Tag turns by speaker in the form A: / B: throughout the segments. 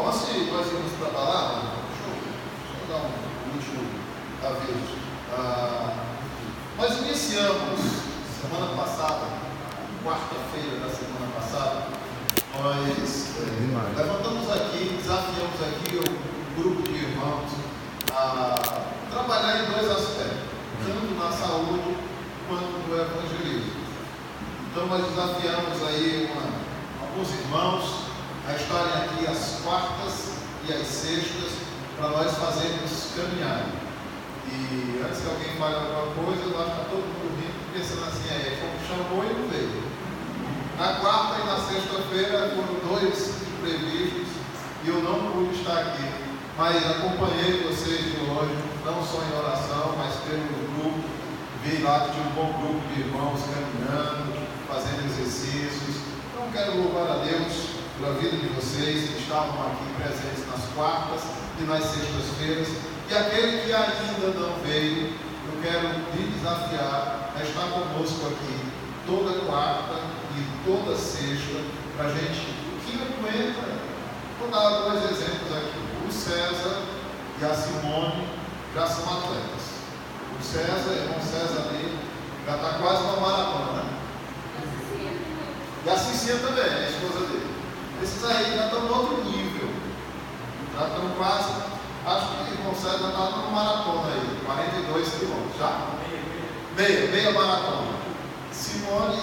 A: Bom, antes de nós irmos para a palavra, deixa eu dar um último aviso. Nós iniciamos semana passada, quarta-feira da semana passada, nós levantamos aqui, desafiamos aqui o grupo de irmãos a trabalhar em dois aspectos, tanto na saúde quanto no evangelismo. Então nós desafiamos aí alguns irmãos a estarem aqui às quartas e às sextas para nós fazermos caminhada. E antes que alguém fale alguma coisa, eu acho que está todo mundo rindo, pensando assim, como chamou e não veio. Na quarta e na sexta-feira foram dois imprevistos e eu não pude estar aqui, mas acompanhei vocês de longe, não só em oração, mas pelo grupo. Vi lá que tinha um bom grupo de irmãos caminhando, fazendo exercícios. Então quero louvar a Deus pela vida de vocês que estavam aqui presentes nas quartas e nas sextas-feiras. E aquele que ainda não veio, eu quero lhe desafiar a estar conosco aqui toda quarta e toda sexta, para a gente, que aguenta. Vou dar dois exemplos aqui. O César e a Simone já são atletas. O César, irmão César ali, já está quase uma maratona, né? E a Cicinha também, a esposa dele. Esses aí já estão no outro nível. Já estão quase, acho que o irmão César está numa maratona aí, 42 quilômetros, já? Meia maratona. Simone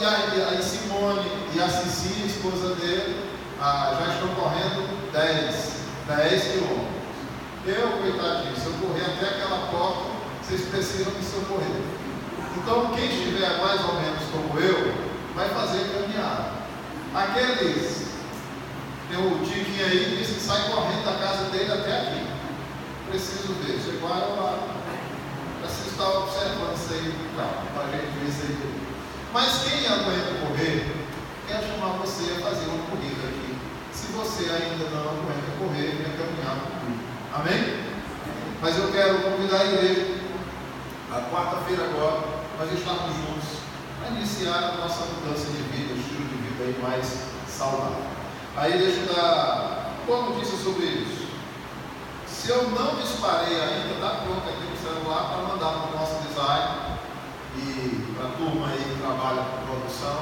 A: e a Cicinha, esposa dele, já estão correndo 10 quilômetros. Eu, coitadinho, se eu correr até aquela porta, vocês precisam me socorrer. Então, quem estiver mais ou menos como eu, vai fazer caminhada. Aqueles, tem o Tiquinho aí que disse que sai correndo da casa dele até aqui. Preciso ver, chegou lá. Preciso estar observando isso aí, para a gente ver isso aí. Mas quem aguenta correr, quero chamar você a fazer uma corrida aqui. Se você ainda não aguenta correr, venha caminhar comigo. Amém? Mas eu quero convidar a igreja, a quarta-feira agora, nós estamos juntos para iniciar a nossa mudança de vida, estilo de vida aí mais saudável. Aí deixa eu dar uma notícia sobre isso. Se eu não disparei ainda, está pronto aqui no celular para mandar para o nosso design e para a turma aí que trabalha com produção,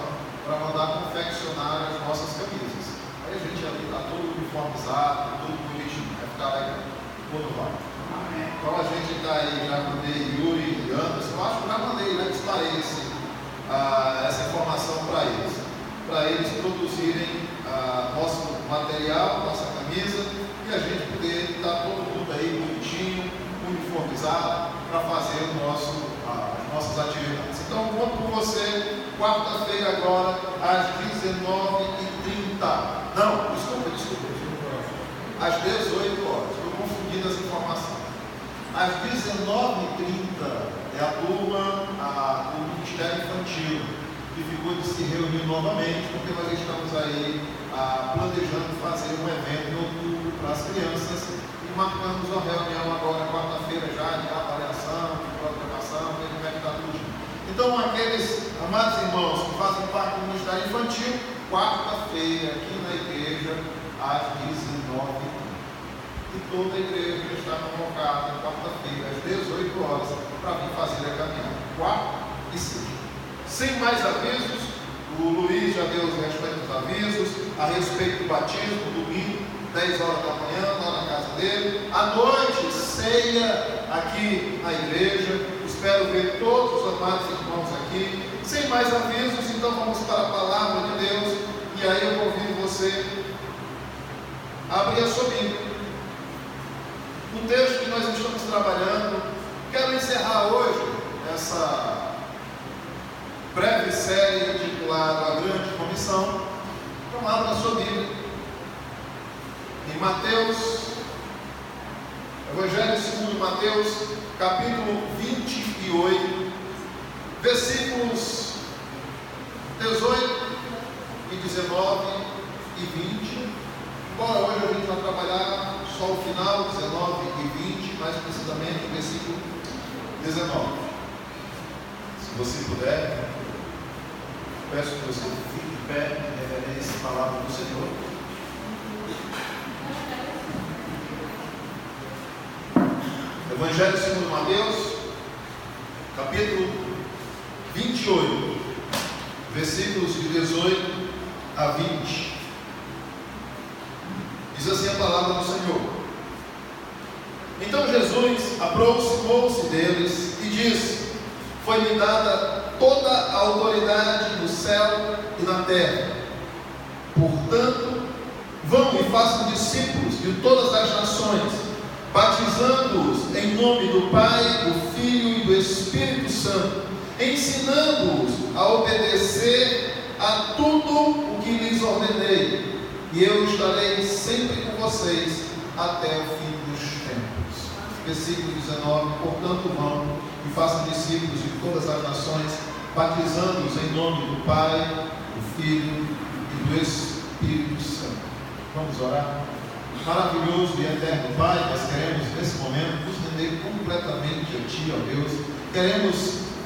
A: para mandar confeccionar as nossas camisas. Aí a gente ali está todo uniformizado, tudo bonitinho, vai ficar legal quando vai. Então a gente está aí, já mandei Yuri e Anderson, eu acho que já mandei, já disparei essa informação para eles produzirem nosso material, nossa camisa, e a gente poder estar todo mundo aí bonitinho, uniformizado, para fazer as nossas atividades. Então, conto com você, quarta-feira agora, às 19h30. Não, desculpa. Às 18 horas, estou confundindo as informações. Às 19h30 é a turma do Ministério Infantil, que ficou de se reunir novamente, porque nós estamos aí planejando fazer um evento em outubro para as crianças e marcamos uma reunião agora, quarta-feira já, de avaliação, de programação, de como é que está tudo. Então, aqueles amados irmãos que fazem parte do Ministério Infantil, quarta-feira, aqui na igreja, às 19h30. E toda a igreja está convocada quarta-feira, às 18 horas, para vir fazer a caminhada. Quarta e sexta. Sem mais avisos, o Luiz já deu os restantes avisos a respeito do batismo, domingo, 10 horas da manhã, lá na casa dele. À noite, ceia aqui na igreja. Espero ver todos os amados irmãos aqui. Sem mais avisos, então vamos para a palavra de Deus. E aí eu convido você a abrir a sua Bíblia. No texto que nós estamos trabalhando, quero encerrar hoje essa breve série intitulada A Grande Comissão. Então abra a sua Bíblia em Mateus, Evangelho segundo Mateus, capítulo 28, versículos 18 e 19 e 20. Embora hoje a gente vai trabalhar só o final, 19 e 20, mais precisamente o versículo 19. Se você puder, peço que você fique de pé em reverência à palavra do Senhor. Evangelho segundo Mateus, capítulo 28, versículos de 18 a 20. Diz assim a palavra do Senhor: Então Jesus aproximou-se deles e disse: Foi-me dada toda a autoridade no céu e na terra. Portanto, vão e façam discípulos de todas as nações, batizando-os em nome do Pai, do Filho e do Espírito Santo, ensinando-os a obedecer a tudo o que lhes ordenei, e eu estarei sempre com vocês até o fim dos tempos. Versículo 19: Portanto, vão e façam discípulos de todas as nações, batizando-os em nome do Pai, do Filho e do Espírito Santo. Vamos orar? Maravilhoso e eterno Pai, nós queremos nesse momento nos render completamente a Ti, ó Deus. Queremos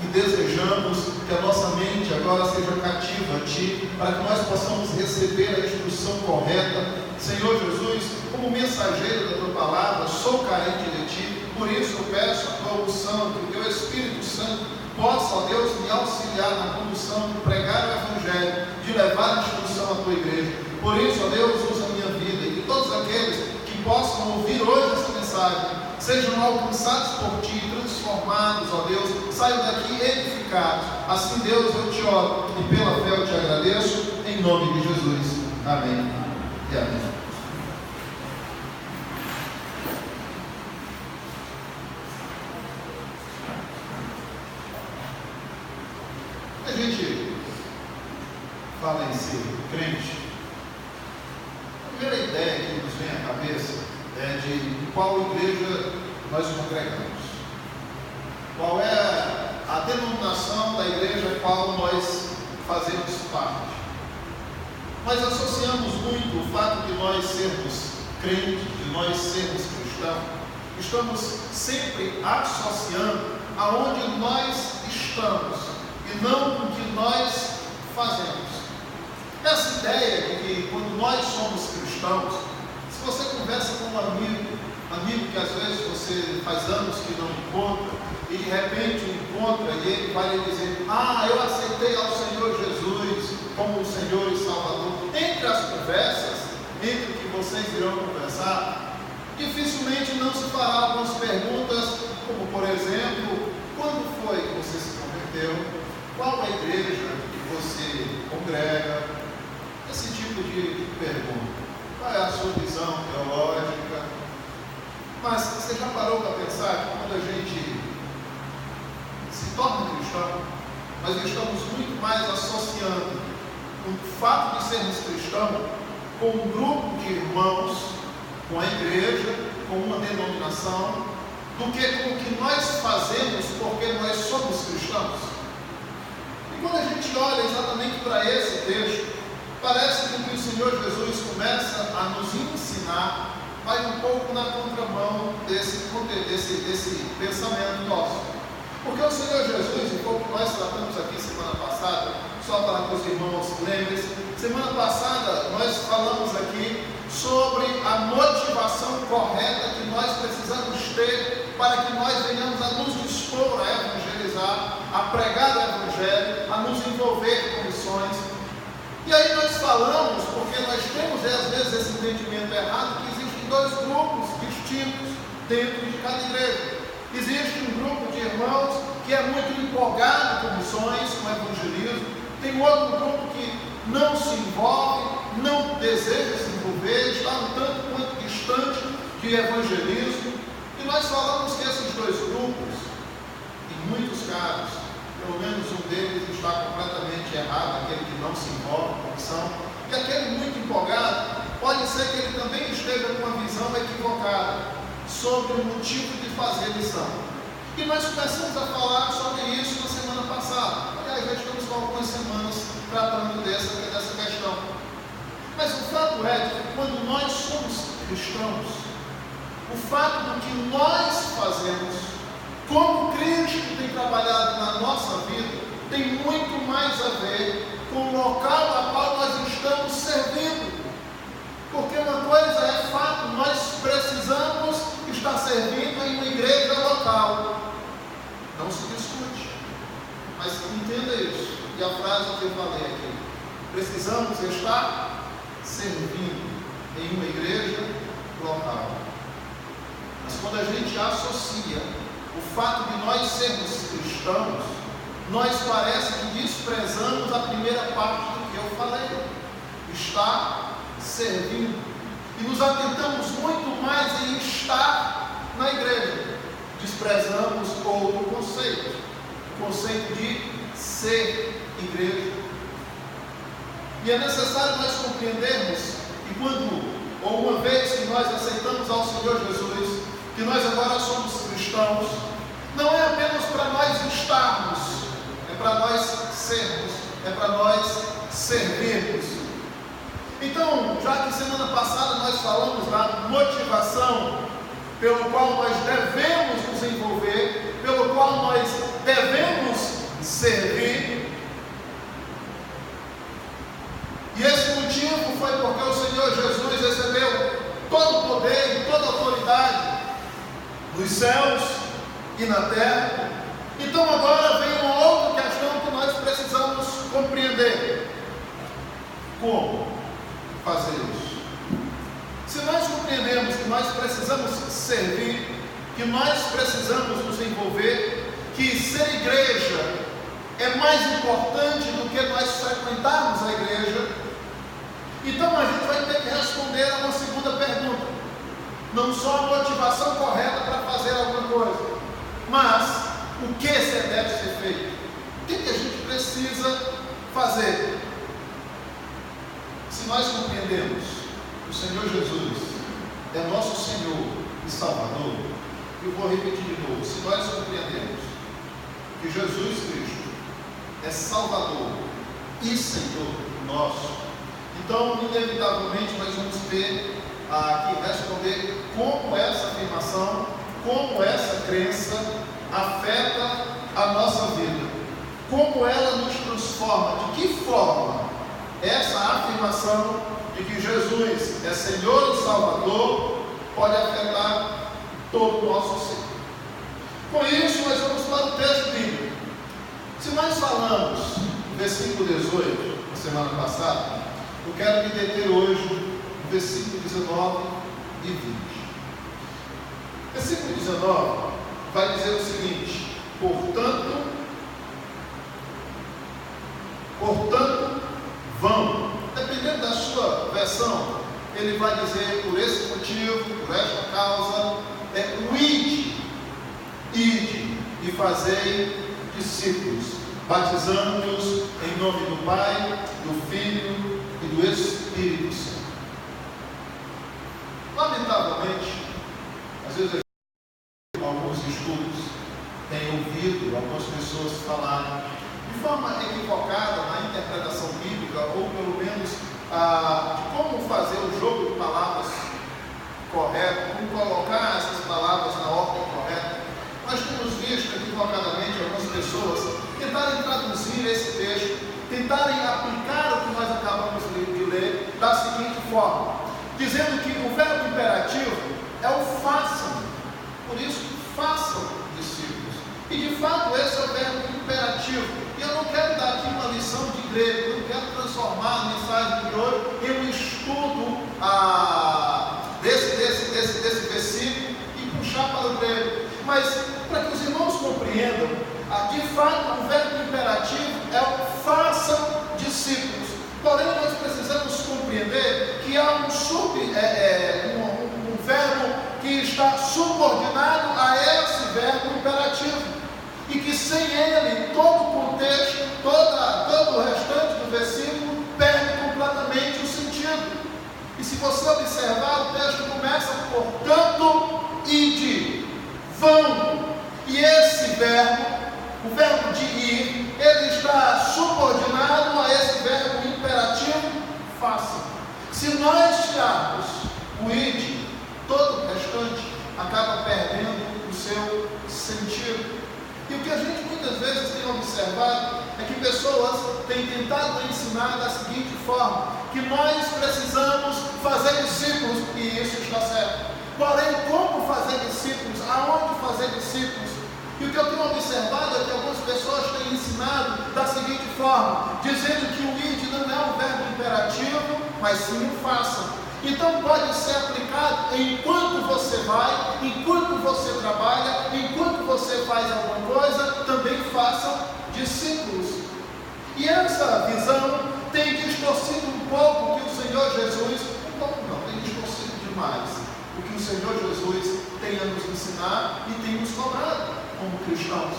A: e desejamos que a nossa mente agora seja cativa a Ti, para que nós possamos receber a instrução correta. Senhor Jesus, como mensageiro da Tua palavra, sou carente de Ti, por isso eu peço a Tua unção, que o Teu Espírito Santo possa, ó Deus, me auxiliar na condução de pregar o Evangelho, de levar a instrução à Tua igreja. Por isso, ó Deus, usa a minha vida, e que todos aqueles que possam ouvir hoje essa mensagem sejam alcançados por Ti, transformados, ó Deus, saiam daqui edificados. Assim, Deus, eu Te oro e pela fé eu Te agradeço, em nome de Jesus. Amém e amém. A gente fala em ser crente, a primeira ideia que nos vem à cabeça é de em qual igreja nós congregamos, qual é a denominação da igreja a qual nós fazemos parte. Nós associamos muito o fato de nós sermos crentes, de nós sermos cristãos, estamos sempre associando aonde nós estamos e não o que nós fazemos. Essa ideia de que quando nós somos cristãos, se você conversa com um amigo que às vezes você faz anos que não encontra, e de repente encontra e ele vai lhe dizer: eu aceitei ao Senhor Jesus como o Senhor e Salvador. Entre as conversas, entre o que vocês irão conversar, dificilmente não se fará algumas perguntas, como por exemplo: quando foi que você se converteu? Qual a igreja que você congrega? Esse tipo de pergunta. Qual é a sua visão teológica? Mas você já parou para pensar que quando a gente se torna cristão, nós estamos muito mais associando o fato de sermos cristãos com um grupo de irmãos, com a igreja, com uma denominação, do que com o que nós fazemos porque nós somos cristãos? E quando a gente olha exatamente para esse texto, parece que o que o Senhor Jesus começa a nos ensinar vai um pouco na contramão desse pensamento nosso. Porque o Senhor Jesus, e como nós tratamos aqui semana passada, só para que os irmãos lembrem-se, semana passada nós falamos aqui sobre a motivação correta que nós precisamos ter para que nós venhamos a nos dispor a evangelizar, a pregar o Evangelho, a nos envolver com missões. E aí nós falamos, porque nós temos às vezes esse entendimento errado, que existem dois grupos distintos dentro de cada igreja. Existe um grupo de irmãos que é muito empolgado com missões, com evangelismo. Tem outro grupo que não se envolve, não deseja se envolver, está um tanto quanto distante de evangelismo. E nós falamos que esses dois grupos, em muitos casos, pelo menos um deles está completamente errado, aquele que não se envolve com a missão, e aquele muito empolgado, pode ser que ele também esteja com uma visão equivocada sobre o motivo de fazer missão. E nós começamos a falar sobre isso na semana passada. Aliás, já estamos com algumas semanas tratando dessa questão. Mas o fato é que quando nós somos cristãos, o fato do que nós fazemos, como Cristo tem trabalhado na nossa vida, tem muito mais a ver com o local a qual nós estamos servindo. Porque uma coisa é fato, nós precisamos estar servindo em uma igreja local. frase que eu falei aqui. Precisamos estar servindo em uma igreja local. Mas quando a gente associa o fato de nós sermos cristãos, nós parece que desprezamos a primeira parte do que eu falei. Estar servindo. E nos atentamos muito mais em estar na igreja. Desprezamos outro conceito. O conceito de ser igreja. E é necessário nós compreendermos que quando, ou uma vez que nós aceitamos ao Senhor Jesus, que nós agora somos cristãos, não é apenas para nós estarmos, é para nós sermos, é para nós servirmos. Então, já que semana passada nós falamos da motivação pelo qual nós devemos nos envolver, pelo qual nós devemos servir, e esse motivo foi porque o Senhor Jesus recebeu todo o poder e toda a autoridade nos céus e na terra. Então agora vem uma outra questão que nós precisamos compreender. Como fazer isso? Se nós compreendemos que nós precisamos servir, que nós precisamos nos envolver, que ser igreja é mais importante do que nós frequentarmos a igreja, então a gente vai ter que responder a uma segunda pergunta. Não só a motivação correta para fazer alguma coisa, mas o que deve ser feito? O que a gente precisa fazer? Se nós compreendemos que o Senhor Jesus é nosso Senhor e Salvador, eu vou repetir de novo. Se nós compreendemos que Jesus Cristo é Salvador e Senhor nosso, então inevitavelmente nós vamos ter que responder como essa afirmação, como essa crença afeta a nossa vida, como ela nos transforma, de que forma essa afirmação de que Jesus é Senhor e Salvador pode afetar todo o nosso ser. Com isso, nós vamos para o texto bíblico. Se nós falamos no versículo 18, na semana passada, eu quero me deter hoje no versículo 19 e 20. Versículo 19 vai dizer o seguinte: portanto, vão. Dependendo da sua versão, ele vai dizer por esse motivo, por esta causa, o ide e fazei discípulos, batizando-os em nome do Pai, do Filho e do Espírito Santo. Lamentavelmente, às vezes alguns estudos têm ouvido algumas pessoas falarem de forma equivocada na interpretação bíblica, ou pelo menos de como fazer o jogo de palavras correto, como colocar essas palavras na ordem correta. Nós temos visto equivocadamente algumas pessoas tentarem traduzir esse texto, tentarem aplicar o que nós acabamos de ler da seguinte forma, dizendo que o verbo imperativo é o façam, por isso façam discípulos. E de fato esse é o verbo imperativo. E eu não quero dar aqui uma lição de grego, eu não quero transformar a mensagem de hoje em um estudo desse versículo e puxar para o grego. Mas para que os irmãos compreendam, de fato o verbo imperativo é o façam discípulos. Porém nós precisamos compreender que há um verbo que está subordinado a esse verbo imperativo. E que sem ele, todo o contexto, todo o restante do versículo perde completamente o sentido. E se você observar, o texto começa, portanto, ide, vão. E esse verbo, o verbo de ir, ele está subordinado a esse verbo imperativo, faça. Se nós tirarmos o ide, todo o restante acaba perdendo o seu sentido. E o que a gente muitas vezes tem observado é que pessoas têm tentado ensinar da seguinte forma, que nós precisamos fazer discípulos, e isso está certo. Porém, como fazer discípulos? Aonde fazer discípulos? E E o que eu tenho observado é que algumas pessoas têm ensinado da seguinte forma, dizendo que o ide não é um verbo imperativo, mas sim o faça. Então pode ser aplicado enquanto você vai, enquanto você trabalha, enquanto você faz alguma coisa, também façam discípulos. E essa visão tem distorcido um pouco o que o Senhor Jesus, um pouco não, tem distorcido demais o que o Senhor Jesus tem a nos ensinar e tem nos cobrado como cristãos.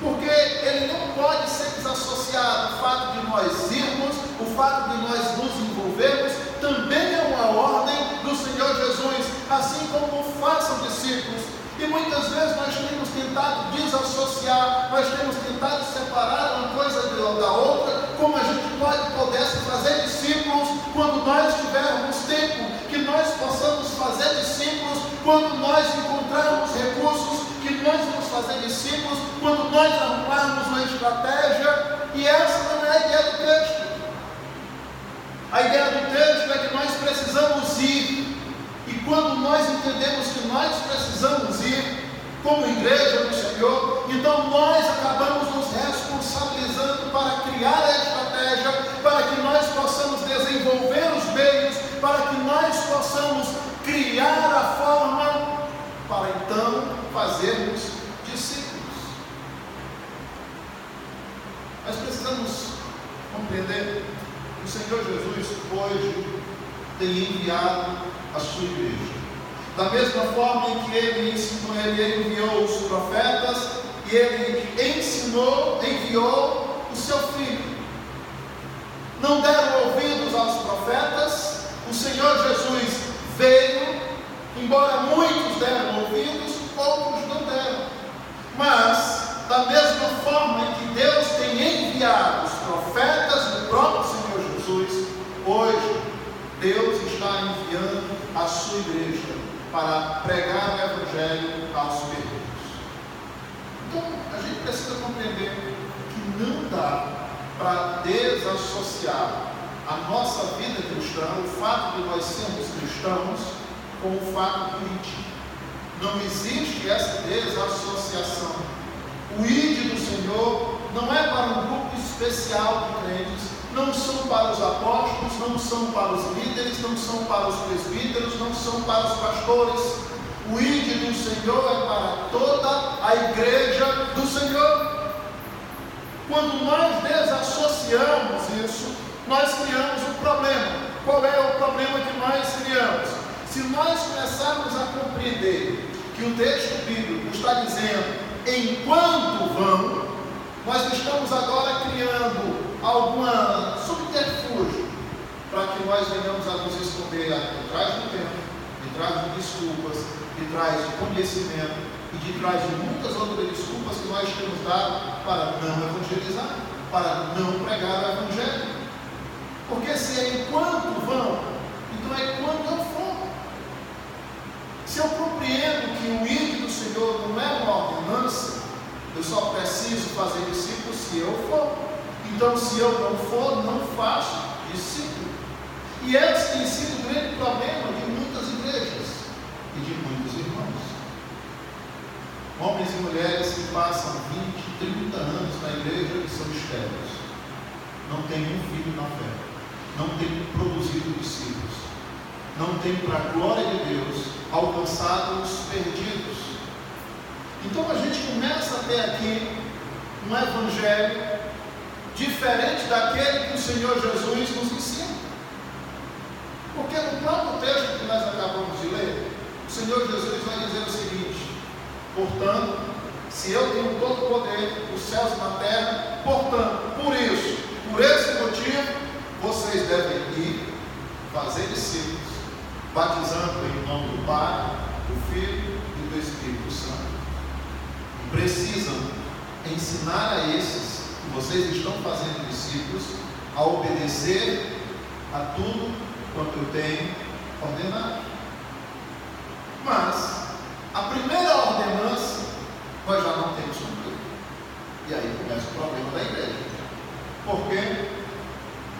A: Porque ele não pode ser desassociado. O fato de nós irmos, o fato de nós nos envolvermos, também é uma ordem do Senhor Jesus, assim como façam discípulos. E muitas vezes nós temos tentado desassociar, nós temos tentado separar uma coisa da outra, como a gente pudesse fazer discípulos quando nós tivermos tempo, que nós possamos fazer discípulos quando nós encontrarmos recursos, que nós vamos fazer discípulos quando nós arrumarmos uma estratégia. E essa não é a ideia do texto. A ideia do texto é que nós precisamos ir. E quando nós entendemos que nós precisamos ir, como igreja do Senhor, então nós acabamos nos responsabilizando para criar a estratégia, para que nós possamos desenvolver os meios, para que nós possamos criar a forma para então fazermos discípulos. Nós precisamos compreender que o Senhor Jesus hoje tem enviado a sua igreja. Da mesma forma em que ele ensinou, ele enviou os profetas e ele enviou o seu filho. Não deram ouvidos aos profetas, o Senhor Jesus veio, embora muitos deram ouvidos, outros não deram. Mas, da mesma forma em que Deus tem enviado os profetas do próprio Senhor Jesus, hoje Deus está enviando a sua igreja para pregar o Evangelho aos perdidos. Então, a gente precisa compreender que não dá para desassociar a nossa vida cristã, o fato de nós sermos cristãos, com o fato do ide. Não existe essa desassociação. O ide do Senhor não é para um grupo especial de crentes, não são para os apóstolos, não são para os líderes, não são para os presbíteros, não são para os pastores. O ide do Senhor é para toda a igreja do Senhor. Quando nós desassociamos isso, nós criamos um problema. Qual é o problema que nós criamos? Se nós começarmos a compreender que o texto bíblico está dizendo enquanto vão, nós estamos agora criando algum subterfúgio para que nós venhamos a nos esconder atrás do tempo, de trás de desculpas, de trás de conhecimento e de trás de muitas outras desculpas que nós temos dado para não evangelizar, para não pregar o Evangelho. Porque se é enquanto vão, então é quando eu for. Se eu compreendo que o ide do Senhor não é uma ordenança, eu só preciso fazer discípulos se eu for. Então, se eu não for, não faço discípulo. E esse tem sido o grande problema de muitas igrejas e de muitos irmãos. Homens e mulheres que passam 20, 30 anos na igreja e são estéreis. Não têm um filho na fé. Não têm produzido discípulos. Não têm, para a glória de Deus, alcançado os perdidos. Então a gente começa a ter aqui um evangelho diferente daquele que o Senhor Jesus nos ensina. Porque no próprio texto que nós acabamos de ler, o Senhor Jesus vai dizer o seguinte: portanto, se eu tenho todo o poder dos céus e na terra, portanto, por esse motivo, vocês devem ir fazer discípulos, batizando em nome do Pai, do Filho e do Espírito Santo. Precisam ensinar a esses que vocês estão fazendo discípulos a obedecer a tudo quanto eu tenho ordenado. Mas a primeira ordenança nós já não temos cumprido. E aí começa o problema da igreja. Por quê?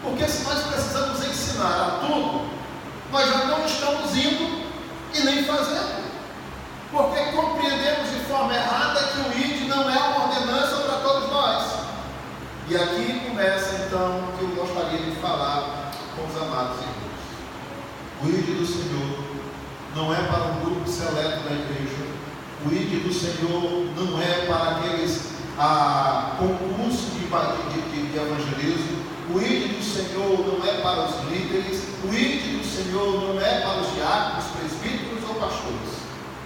A: Porque se nós precisamos ensinar a tudo, nós já não estamos indo e nem fazendo. Porque compreendemos de forma errada que o ide não é uma ordenança para todos nós. E aqui começa então o que eu gostaria de falar com os amados irmãos. O ID do Senhor não é para um grupo seleto da igreja. O ID do Senhor não é para aqueles concursos de evangelismo. O ID do Senhor não é para os líderes. O ID do Senhor não é para os diáconos, presbíteros ou pastores.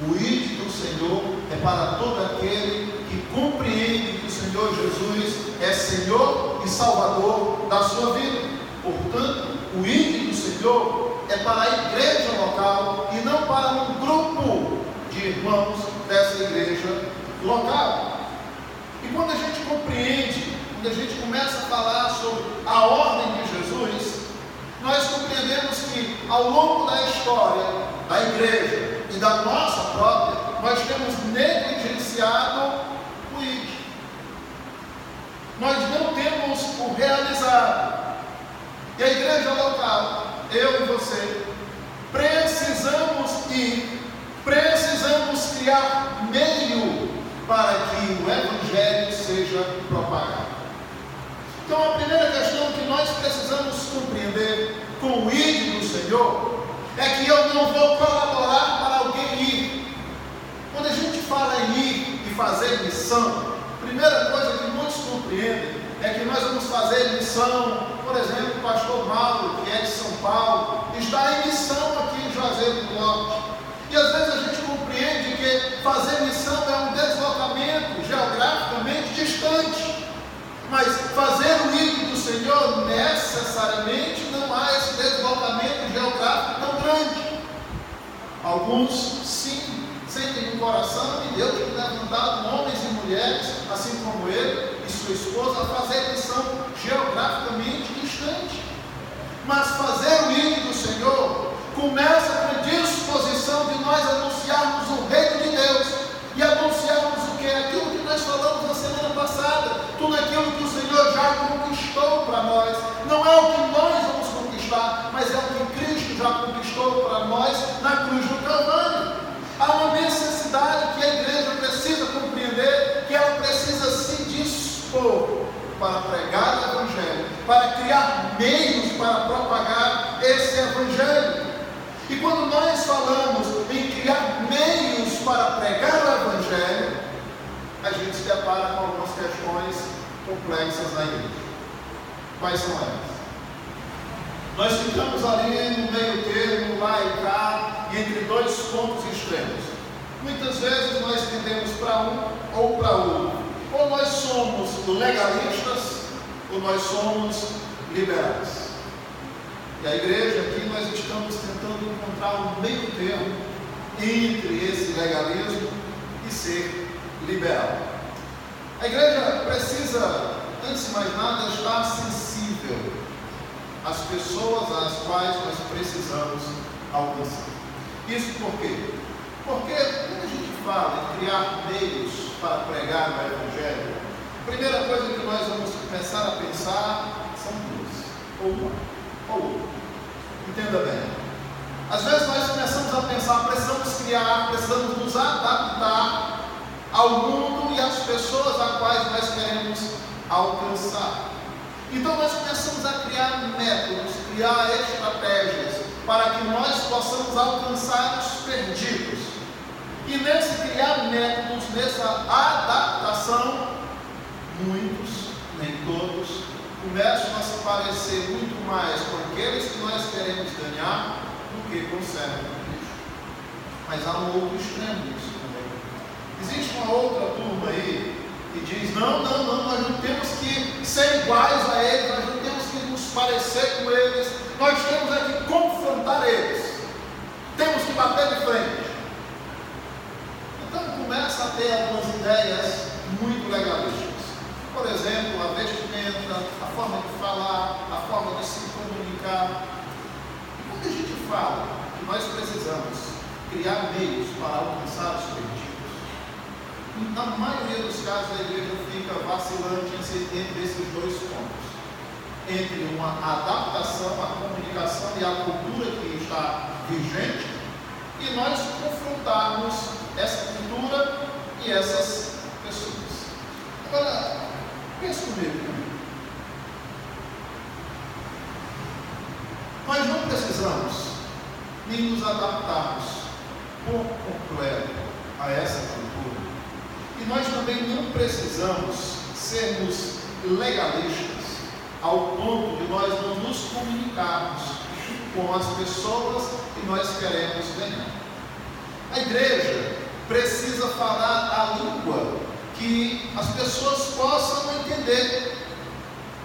A: O ID do Senhor é para todo aquele que compreende que o Senhor Jesus é Senhor e Salvador da sua vida. Portanto, o ID do Senhor é para a igreja local e não para um grupo de irmãos dessa igreja local. E quando a gente compreende, quando a gente começa a falar sobre a ordem de Jesus, nós compreendemos que ao longo da história da igreja e da nossa própria, nós temos negligenciado o ID. Nós não temos o realizado. E a igreja local, eu e você, precisamos ir, precisamos criar meio para que o Evangelho seja propagado. Então a primeira questão que nós precisamos compreender com o ID do Senhor é que eu não vou colaborar para alguém ir. Quando a gente fala em ir e fazer missão, a primeira coisa que muitos compreendem é que nós vamos fazer missão. Por exemplo, o pastor Mauro, que é de São Paulo, está em missão aqui em Juazeiro do Norte. E às vezes a gente compreende que fazer missão é um deslocamento geograficamente distante. Mas fazer o ID do Senhor necessariamente não há esse deslocamento geográfico tão grande. Alguns sim sentem no coração de Deus que levantado homens e mulheres, assim como ele e sua esposa, a fazer missão geograficamente distante. Mas fazer o ID do Senhor começa com a disposição de nós anunciarmos o reino de Deus e anunciarmos o que? Aquilo que nós falamos na semana passada, tudo aquilo que o Senhor já conquistou para nós. Não é o que nós vamos conquistar, mas é o que Cristo já conquistou para nós na cruz do Calvário. Há uma necessidade que a igreja precisa compreender, que ela precisa se dispor para pregar o Evangelho, para criar meios para propagar esse Evangelho. E quando nós falamos em criar meios para pregar o Evangelho, a gente se depara com algumas questões complexas na igreja. Quais são elas? Nós ficamos ali no meio termo, lá e cá, entre dois pontos extremos. Muitas vezes nós tendemos para um ou para outro. Ou nós somos legalistas, ou nós somos liberais. E a igreja aqui nós estamos tentando encontrar um meio termo entre esse legalismo e ser liberal. A igreja precisa, antes de mais nada, estar sensível às pessoas às quais nós precisamos alcançar. Isso por quê? Porque quando a gente fala em criar meios para pregar o Evangelho, a primeira coisa que nós vamos começar a pensar são duas, ou uma, ou outra. Entenda bem. Às vezes nós começamos a pensar, precisamos criar, precisamos nos adaptar ao mundo e às pessoas a quais nós queremos alcançar. Então nós começamos a criar métodos, criar estratégias para que nós possamos alcançar os perdidos. E nesse criar métodos, nessa adaptação, muitos, nem todos, começam a se parecer muito mais com aqueles que nós queremos ganhar do que com o servo de Cristo. Mas há um outro extremo nisso também. Existe uma outra turma aí que diz, não, nós não temos que ser iguais a eles, nós não temos que nos parecer com eles, nós temos é que confrontar eles, temos que bater de frente. Então começa a ter algumas ideias muito legalistas. Por exemplo, a vestimenta, a forma de falar, a forma de se comunicar. E quando a gente fala que nós precisamos criar meios para alcançar os perdidos, na maioria dos casos a igreja fica vacilante entre esses dois pontos. Entre uma adaptação à comunicação e à cultura que está vigente e nós confrontarmos essa cultura e essas pessoas. comigo. Nós não precisamos nem nos adaptarmos por completo a essa cultura. E nós também não precisamos sermos legalistas ao ponto de nós não nos comunicarmos com as pessoas que nós queremos ganhar. A igreja precisa falar a língua que as pessoas possam entender,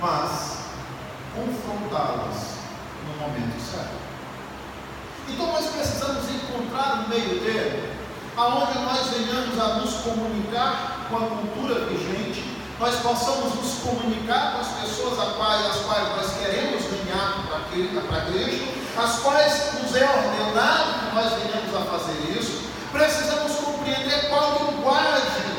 A: mas confrontá-las no momento certo. Então nós precisamos encontrar um meio termo, aonde nós venhamos a nos comunicar com a cultura vigente, nós possamos nos comunicar com as pessoas as quais nós queremos ganhar para Cristo, as quais nos é ordenado que nós venhamos a fazer isso. Precisamos compreender qual linguagem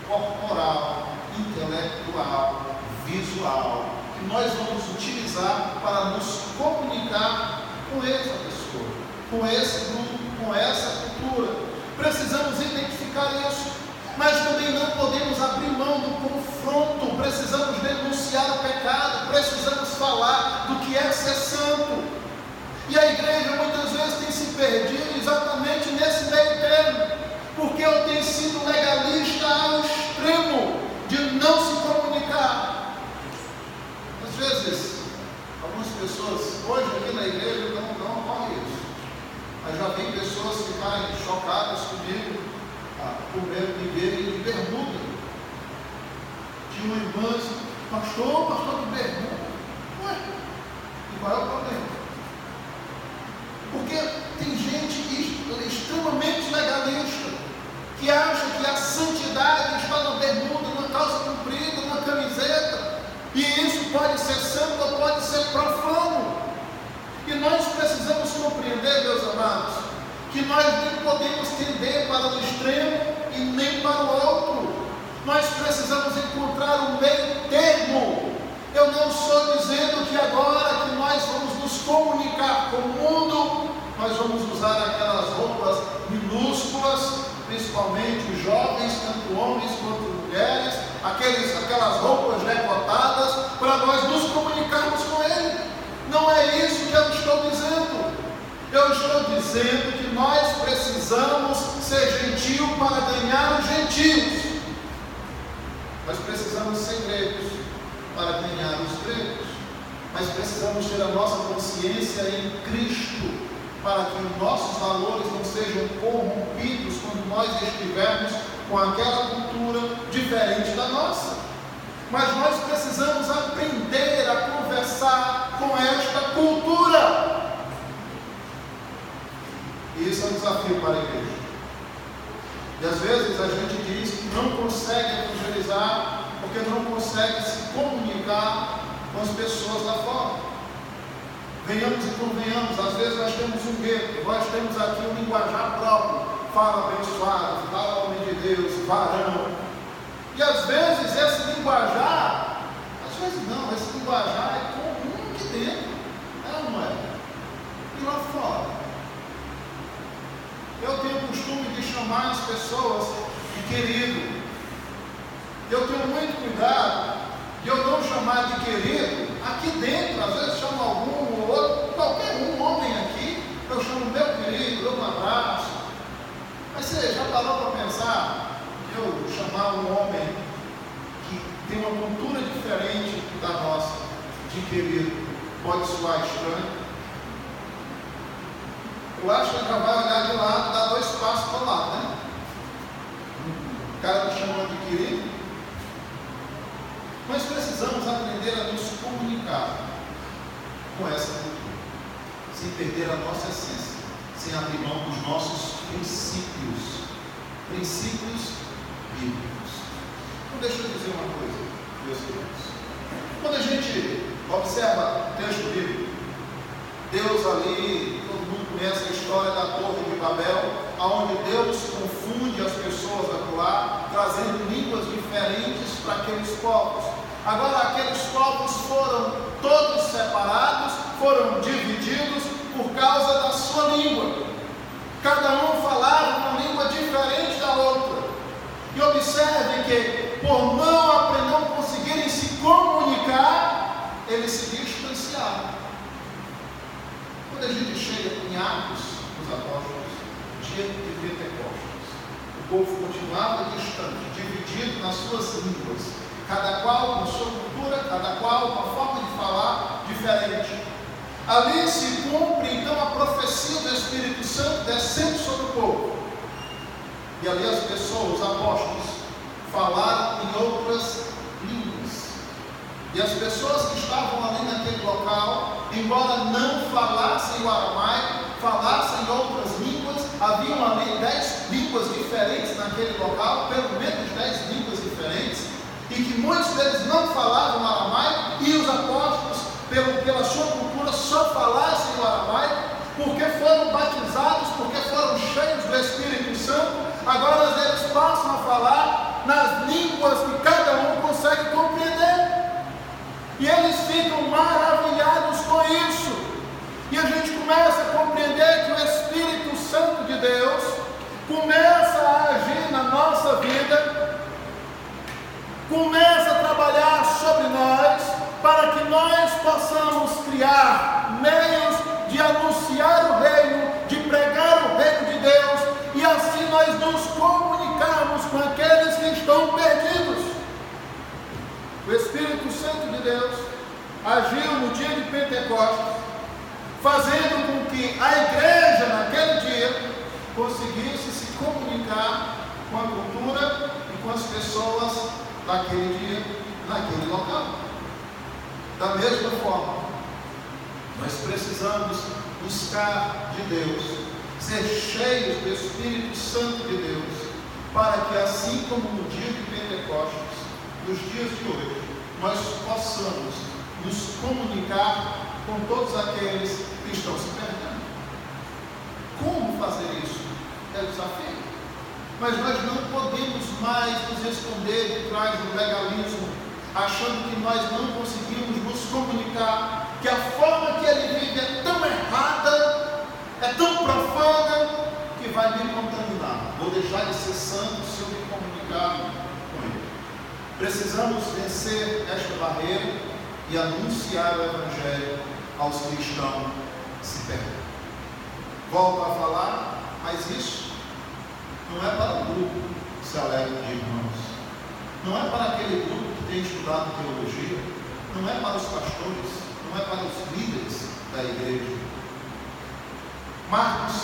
A: corporal, intelectual, visual, que nós vamos utilizar para nos comunicar com essa pessoa, com esse grupo, com essa cultura. Precisamos identificar isso, mas também não podemos abrir mão do confronto. Precisamos denunciar o pecado, precisamos falar do que é ser santo. E a igreja muitas vezes tem se perdido exatamente nesse meio termo, porque eu tenho sido legalista ao extremo de não se comunicar. Às vezes, algumas pessoas, hoje aqui na igreja não ocorre isso, mas já vi pessoas ficarem chocadas comigo, por medo de verem de bermuda. Tinha uma irmã assim, pastor de bermuda. Ué, e qual é o problema? Porque tem gente extremamente legalista, que acha que a santidade está na bermuda, na calça comprida, na camiseta, e isso pode ser santo ou pode ser profano. E nós precisamos compreender, meus amados, que nós nem podemos tender para o extremo e nem para o outro. Nós precisamos encontrar um meio termo. Eu não estou dizendo que agora que nós vamos nos comunicar com o mundo, nós vamos usar aquelas roupas minúsculas, principalmente os jovens, tanto homens quanto mulheres, aquelas roupas decotadas, para nós nos comunicarmos com Ele. Não é isso que eu estou dizendo. Eu estou dizendo que nós precisamos ser gentil para ganhar os gentios. Nós precisamos ser gregos para ganhar os gregos. Mas precisamos ter a nossa consciência em Cristo, para que os nossos valores não sejam corrompidos quando nós estivermos com aquela cultura diferente da nossa. Mas nós precisamos aprender a conversar com esta cultura. E isso é um desafio para a igreja. E às vezes a gente diz que não consegue evangelizar porque não consegue se comunicar com as pessoas lá fora. Venhamos e convenhamos, às vezes nós temos um gueto, nós temos aqui um linguajar próprio, fala abençoado, fala homem de Deus, varão. E às vezes esse linguajar, às vezes não, esse linguajar é comum aqui dentro, é não é? E lá fora. Eu tenho o costume de chamar as pessoas de querido. Eu tenho muito cuidado de eu não chamar de querido aqui dentro. Às vezes chamo algum ou outro, qualquer homem aqui, eu chamo meu querido, dou um abraço. Mas você já parou para pensar que eu chamar um homem que tem uma cultura diferente da nossa de querido pode soar estranho? Eu acho que ele já vai olhar de lado, dar 2 passos para lá, né? O cara me chamou de querido. Nós precisamos aprender a nos comunicar com essa cultura, sem perder a nossa essência, sem abrir mão dos nossos princípios bíblicos. Então deixa eu dizer uma coisa, meus irmãos. Quando a gente observa o texto bíblico, Deus ali, todo mundo conhece a história da Torre de Babel, onde Deus confunde as pessoas lá, trazendo línguas diferentes para aqueles povos. Agora aqueles povos foram todos separados, foram divididos por causa da sua língua. Cada um falava uma língua diferente da outra. E observe que por não conseguirem se comunicar Atos dos Apóstolos, dia de Pentecostes, o povo continuava distante, dividido nas suas línguas, cada qual com sua cultura, cada qual com a forma de falar diferente. Ali se cumpre então a profecia do Espírito Santo descendo sobre o povo. E ali as pessoas, os apóstolos, falaram em outras línguas. E as pessoas que estavam ali naquele local, embora não falassem o aramaico, falassem outras línguas, haviam ali 10 línguas diferentes naquele local, pelo menos 10 línguas diferentes, e que muitos deles não falavam aramaico, e os apóstolos, pela sua cultura, só falassem o aramaico, porque foram batizados, porque foram cheios do Espírito Santo. Agora eles passam a falar nas línguas que cada um consegue compreender, e eles ficam maravilhados com isso. E a gente começa a compreender que o Espírito Santo de Deus começa a agir na nossa vida, começa a trabalhar sobre nós, para que nós possamos criar meios de anunciar o reino, de pregar o reino de Deus, e assim nós nos comunicarmos com aqueles que estão perdidos. O Espírito Santo de Deus agiu no dia de Pentecostes, fazendo com que a igreja naquele dia conseguisse se comunicar com a cultura e com as pessoas daquele dia, naquele local. Da mesma forma, nós precisamos buscar de Deus, ser cheios do Espírito Santo de Deus, para que assim como no dia de Pentecostes, nos dias de hoje, nós possamos nos comunicar com todos aqueles que estão se perdendo. Como fazer isso? É o desafio. Mas nós não podemos mais nos esconder de trás do legalismo, achando que nós não conseguimos nos comunicar, que a forma que ele vive é tão errada, é tão profana, que vai me contaminar. Vou deixar de ser santo se eu me comunicar com ele. Precisamos vencer esta barreira e anunciar o Evangelho aos que estão se perdendo. Volto a falar, mas isso não é para o grupo seleto de irmãos, não é para aquele grupo que tem estudado teologia, não é para os pastores, não é para os líderes da igreja. Marcos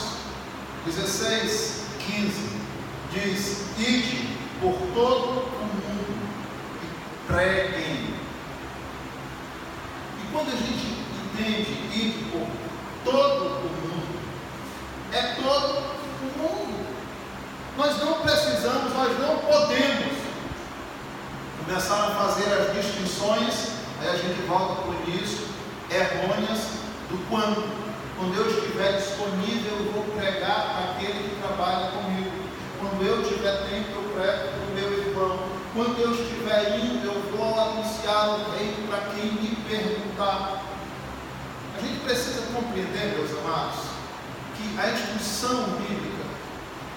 A: 16, 15 diz: ide por todo o mundo e preguem. E quando a gente entende ir por todo o mundo, é todo o mundo. Nós não precisamos, nós não podemos começar a fazer as distinções, aí a gente volta para o início, errôneas do quando. Quando eu estiver disponível, eu vou pregar para aquele que trabalha comigo. Quando eu tiver tempo, eu prego para o meu irmão. Quando eu estiver indo, eu vou anunciar o reino para quem me perguntar. A gente precisa compreender, meus amados, que a instrução bíblica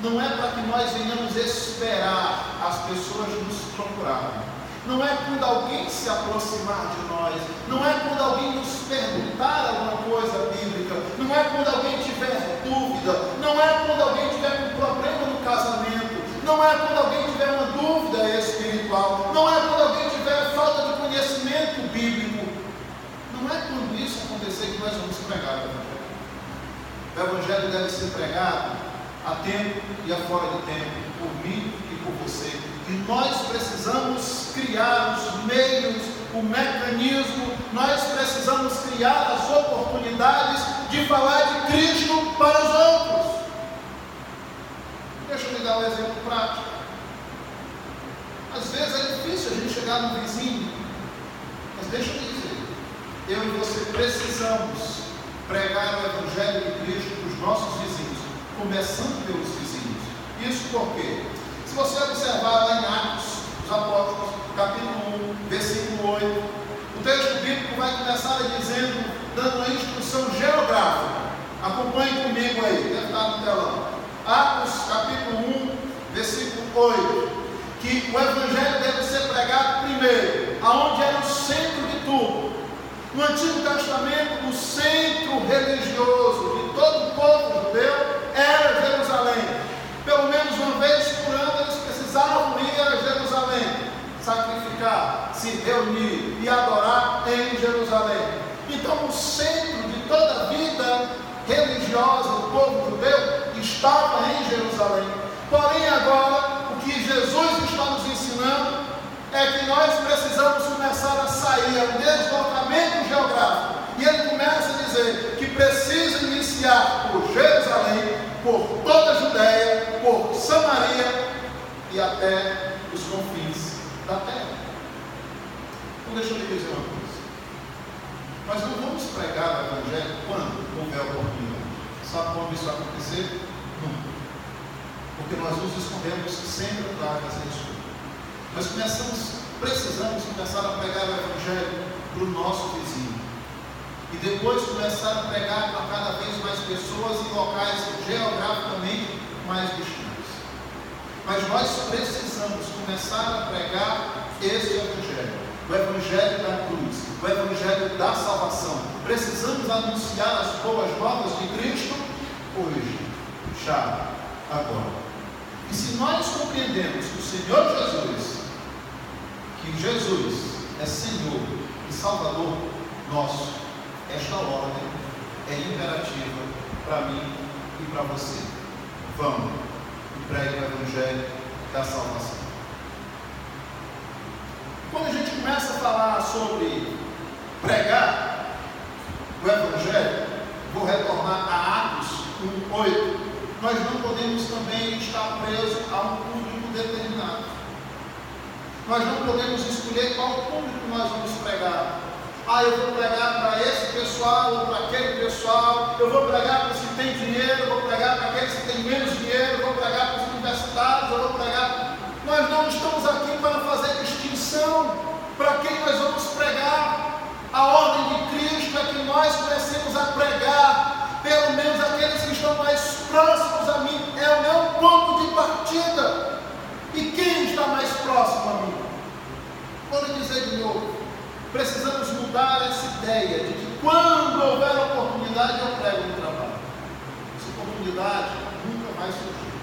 A: não é para que nós venhamos esperar as pessoas nos procurarem. Não é quando alguém se aproximar de nós, não é quando alguém nos perguntar alguma coisa bíblica, não é quando alguém tiver dúvida, não é quando alguém tiver um problema no casamento, não é quando alguém tiver uma dúvida espiritual, não é quando alguém tiver falta de conhecimento bíblico. Não é quando isso acontecer que nós vamos pregar o Evangelho. O Evangelho deve ser pregado a tempo e a fora de tempo, por mim e por você. E nós precisamos criar os meios, o mecanismo, nós precisamos criar as oportunidades de falar de Cristo para os outros. Deixa eu me dar um exemplo prático. Às vezes é difícil a gente chegar no vizinho, mas deixa eu dizer, eu e você precisamos pregar o Evangelho de Cristo para os nossos vizinhos, começando pelos vizinhos. Isso por quê? Se você observar lá em Atos dos Apóstolos, capítulo 1, versículo 8, o texto bíblico vai começar dizendo, dando uma instrução geográfica. Acompanhe comigo aí, deve estar no telão. Atos capítulo 1, versículo 8, que o Evangelho deve ser pregado primeiro, aonde era o centro de tudo. No Antigo Testamento, o centro religioso de todo o povo religiosa, o povo judeu estava em Jerusalém. Porém, agora, o que Jesus está nos ensinando é que nós precisamos começar a sair, é um deslocamento geográfico. E ele começa a dizer que precisa iniciar por Jerusalém, por toda a Judéia, por Samaria e até os confins da terra. Então deixa eu lhe dizer uma coisa. Nós não vamos pregar o Evangelho quando houver oportunidade. Sabe quando isso vai acontecer? Nunca. Porque nós nos escondemos sempre atrás das redes. Nós precisamos começar a pregar o Evangelho para o nosso vizinho. E depois começar a pregar para cada vez mais pessoas em locais geograficamente mais distantes. Mas nós precisamos começar a pregar esse Evangelho. O Evangelho da cruz, o Evangelho da salvação. Precisamos anunciar as boas novas de Cristo hoje, já, agora. E se nós compreendemos que o Senhor Jesus, que Jesus é Senhor e Salvador nosso, esta ordem é imperativa para mim e para você. Vamos e pregue o Evangelho da salvação. Quando a gente começa a falar sobre pregar o Evangelho, vou retornar a Atos 1:8, nós não podemos também estar presos a um público determinado. Nós não podemos escolher qual público nós vamos pregar. Eu vou pregar para esse pessoal ou para aquele pessoal, eu vou pregar para os que têm dinheiro, eu vou pregar para aqueles que têm menos dinheiro, eu vou pregar para os universitários, eu vou pregar. Nós não estamos aqui para fazer distinção para quem nós vamos pregar. A ordem de Cristo é que nós comecemos a pregar, pelo menos aqueles que estão mais próximos a mim. É o meu ponto de partida. E quem está mais próximo a mim? Vou lhe dizer de novo. Precisamos mudar essa ideia de que quando houver oportunidade eu prego no trabalho. Essa oportunidade nunca vai surgir,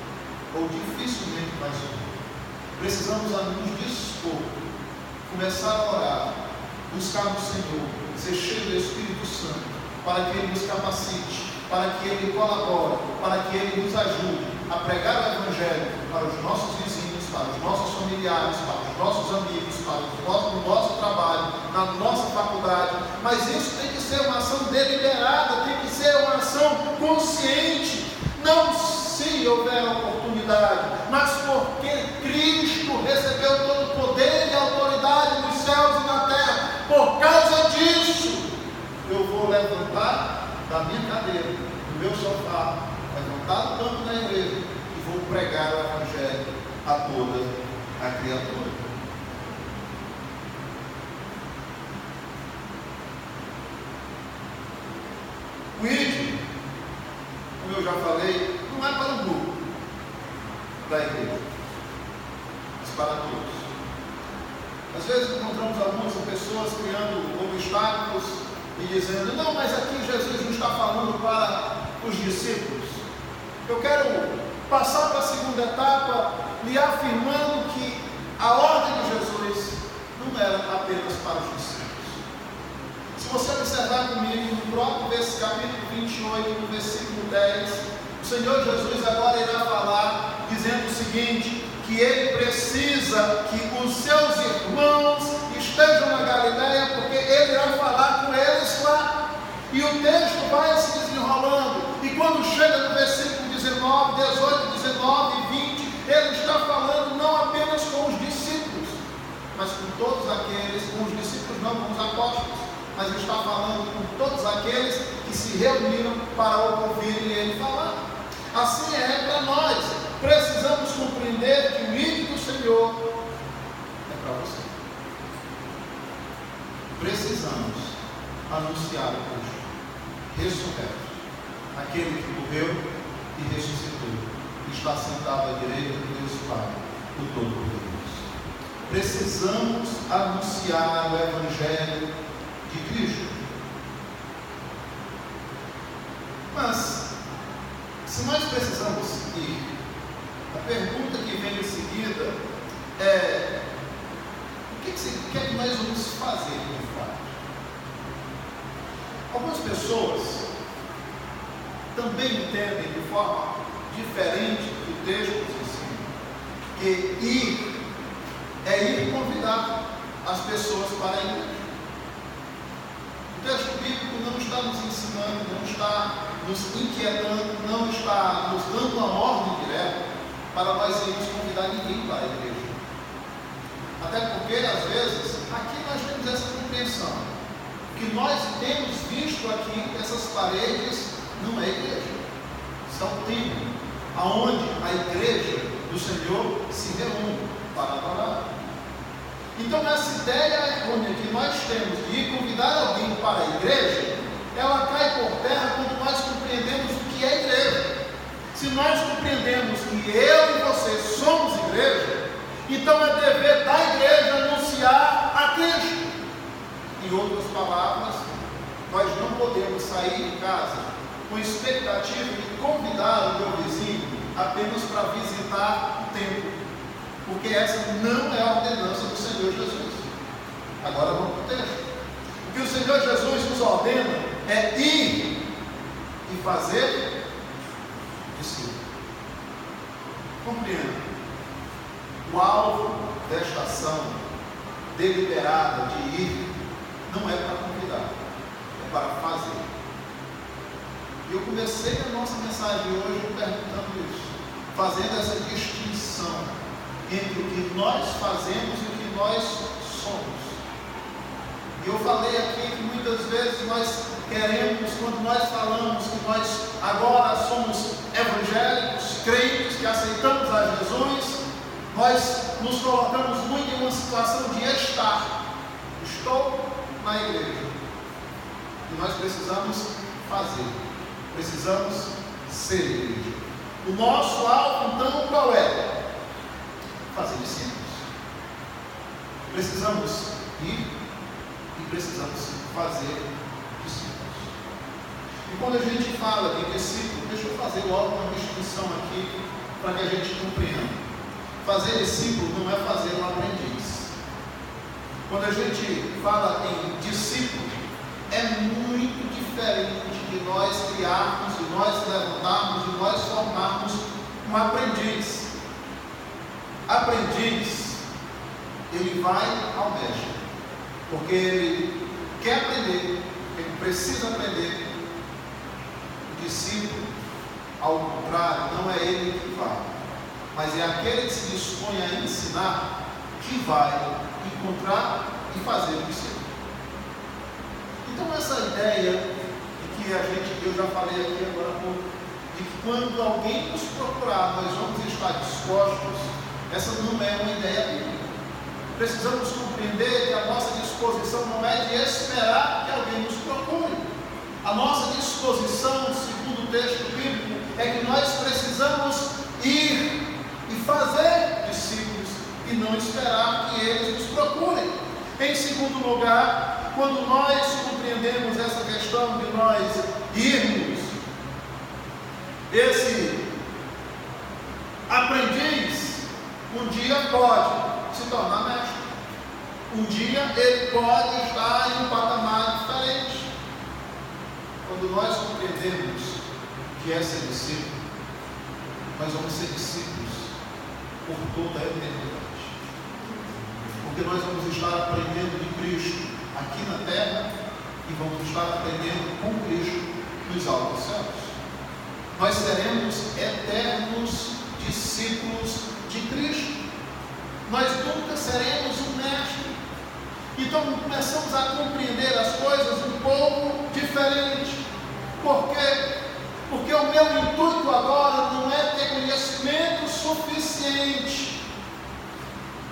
A: ou dificilmente vai surgir. Precisamos nos dispor, começar a orar, buscar o Senhor, ser cheio do Espírito Santo, para que Ele nos capacite, para que Ele colabore, para que Ele nos ajude a pregar o Evangelho para os nossos vizinhos, para os nossos familiares, para os nossos amigos, para o nosso trabalho, na nossa faculdade. Mas isso tem que ser uma ação deliberada, tem que ser uma ação consciente, não se houver oportunidade, mas porque Cristo recebeu todo o poder e autoridade nos céus e na terra. Por causa disso, eu vou levantar da minha cadeira, do meu sofá, levantar do banco da igreja e vou pregar o Evangelho a toda a criatura. O ID, como eu já falei, não é para um grupo da igreja, mas para todos. Às vezes encontramos algumas pessoas criando obstáculos e dizendo: não, mas aqui Jesus não está falando para os discípulos. Eu quero passar para a segunda etapa, lhe afirmando que a ordem de Jesus não era apenas para os discípulos. Se você observar comigo no próprio capítulo 28, no versículo 10, o Senhor Jesus agora irá falar, dizendo o seguinte: que Ele precisa que os seus irmãos estejam na Galileia, porque Ele irá falar com eles lá. E o texto vai se desenrolando, e quando chega no versículo 19, 18, 19 e 20, Ele está falando não apenas com os discípulos, mas com todos aqueles, com os discípulos não, com os apóstolos, mas Ele está falando com todos aqueles que se reuniram para ouvirem Ele falar. Assim é para nós. Precisamos compreender que o ID do Senhor é para você. Precisamos anunciar o Cristo ressurreto, aquele que morreu e ressuscitou, e está sentado à direita de Deus Pai, o Todo-Poderoso. Precisamos anunciar o Evangelho de Cristo. Mas, se nós precisamos ir, a pergunta que vem em seguida é: o que é que nós vamos fazer de fato? Algumas pessoas também entendem de forma diferente que o texto nos ensina, que ir é ir convidar as pessoas para a igreja. O texto bíblico não está nos ensinando, não está nos inquietando, não está nos dando uma ordem direta para nós irmos convidar ninguém para a igreja. Até porque, às vezes, aqui nós temos essa compreensão, que nós temos visto aqui, essas paredes não é igreja, são templos, aonde a igreja do Senhor se reúne para adorar. Então, essa ideia errônea que nós temos de ir convidar alguém para a igreja, ela cai por terra quando nós compreendemos o que é igreja. Se nós compreendemos que eu e você somos igreja, então é dever da igreja anunciar a Cristo. Em outras palavras, nós não podemos sair de casa com expectativa de convidar o meu vizinho apenas para visitar o templo, porque essa não é a ordenança do Senhor Jesus. Agora vamos para o texto. O que o Senhor Jesus nos ordena é ir e fazer discípulos. Compreenda. O alvo desta ação deliberada de ir não é para convidar, é para fazer. E eu comecei a nossa mensagem hoje perguntando isso, fazendo essa distinção entre o que nós fazemos e o que nós somos. E eu falei aqui que muitas vezes nós queremos, quando nós falamos que nós agora somos evangélicos, crentes, que aceitamos a Jesus, nós nos colocamos muito em uma situação de estar. Estou na igreja. E nós precisamos fazer. Precisamos ser igreja. O nosso alvo, então, qual é? Fazer discípulos. Precisamos ir e precisamos fazer discípulos. E quando a gente fala de discípulo, deixa eu fazer logo uma distinção aqui para que a gente compreenda. Fazer discípulo não é fazer um aprendiz. Quando a gente fala em discípulo, é muito diferente de nós criarmos, de nós levantarmos, de nós formarmos um aprendiz. Aprendiz, ele vai ao mestre, porque ele quer aprender, ele precisa aprender. O discípulo, ao contrário, não é ele que vai, mas é aquele que se dispõe a ensinar que vai encontrar e fazer o discípulo. Então essa ideia de que eu já falei aqui agora há pouco, de que quando alguém nos procurar, nós vamos estar dispostos, essa não é uma ideia bíblica. Precisamos compreender que a nossa disposição não é de esperar que alguém nos procure. A nossa disposição, segundo o texto bíblico, é que nós precisamos ir e fazer discípulos e não esperar que eles nos procurem. Em segundo lugar, quando nós compreendemos essa questão de nós irmos, esse aprendiz um dia pode se tornar mestre. Um dia ele pode estar em um patamar diferente. Quando nós compreendemos que é ser discípulo, nós vamos ser discípulos por toda a eternidade. Porque nós vamos estar aprendendo de Cristo aqui na terra e vamos estar aprendendo com Cristo nos altos céus. Nós seremos eternos discípulos de Cristo. Nós nunca seremos um mestre. Então começamos a compreender as coisas um pouco diferente. Por quê? Porque o meu intuito agora não é ter conhecimento suficiente,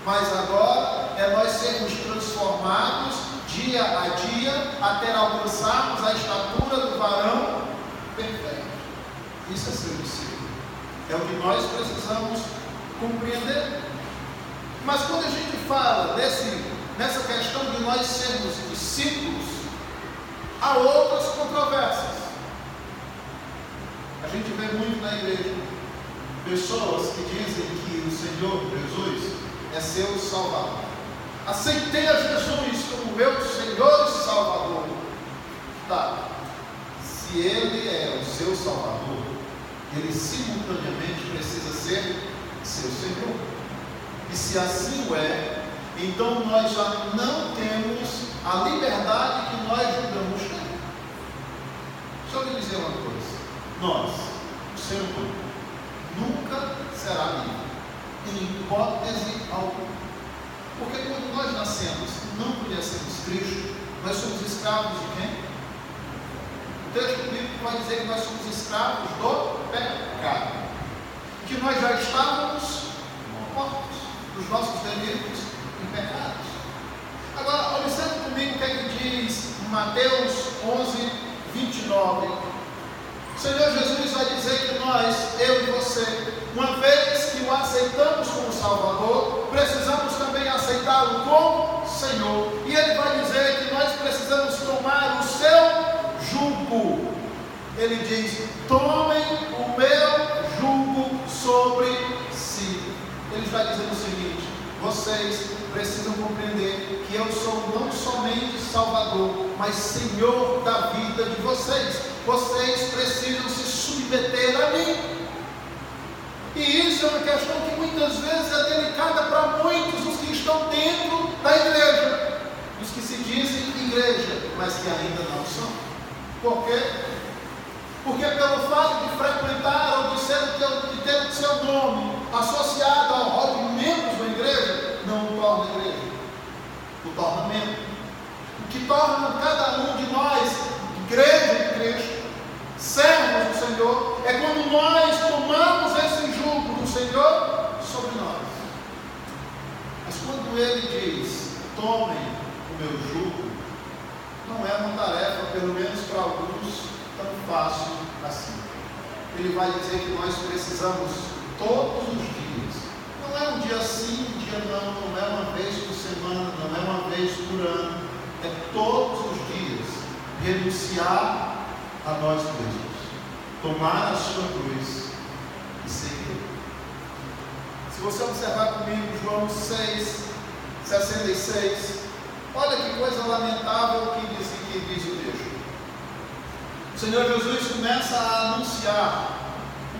A: mas agora é nós sermos transformados dia a dia até alcançarmos a estatura do varão perfeito. Isso é ser discípulo. É o que nós precisamos compreender. Mas quando a gente fala nessa questão de nós sermos discípulos, há outras controvérsias. A gente vê muito na igreja pessoas que dizem que o Senhor Jesus é seu Salvador. Aceitei a Jesus como meu Senhor e Salvador. Tá. Se se Ele é o seu Salvador, Ele simultaneamente precisa ser seu Senhor. E se assim o é, então nós já não temos a liberdade que nós julgamos ter. Deixa eu lhe dizer uma coisa. Nós, o ser humano, nunca será livre, em hipótese alguma. Porque quando nós nascemos, não conhecemos Cristo, nós somos escravos de quem? O texto bíblico vai dizer que nós somos escravos do pecado. Que nós já estávamos mortos dos nossos delitos e pecados. Agora, observe comigo o que é que diz Mateus 11, 29. O Senhor Jesus vai dizer que nós, eu e você, uma vez que o aceitamos como Salvador, precisamos também aceitá-lo como Senhor. E Ele vai dizer que nós precisamos tomar o seu jugo. Ele diz: tomem o meu jugo sobre si. Ele está dizendo o seguinte: vocês precisam compreender que eu sou não somente Salvador, mas Senhor da vida de vocês. Vocês precisam se submeter a mim. E isso é uma questão que muitas vezes é delicada para muitos dos que estão dentro da igreja, os que se dizem igreja, mas que ainda não são. Por quê? Porque pelo fato de frequentar ou de ter o seu nome associado ao rol de membros da igreja, não o torna igreja, o torna membro. O que torna cada um de nós igreja de Cristo, servos do Senhor, é quando nós tomamos esse jugo do Senhor sobre nós. Mas quando Ele diz: tomem o meu jugo, não é uma tarefa, pelo menos para alguns, tão fácil assim. Ele vai dizer que nós precisamos todos os dias. Não é um dia sim, um dia não, não é uma vez por semana, não é uma vez por ano. É todos os dias renunciar a nós mesmos, tomar a sua cruz e seguir. Se você observar comigo João 6, 66, olha que coisa lamentável que diz o texto. O Senhor Jesus começa a anunciar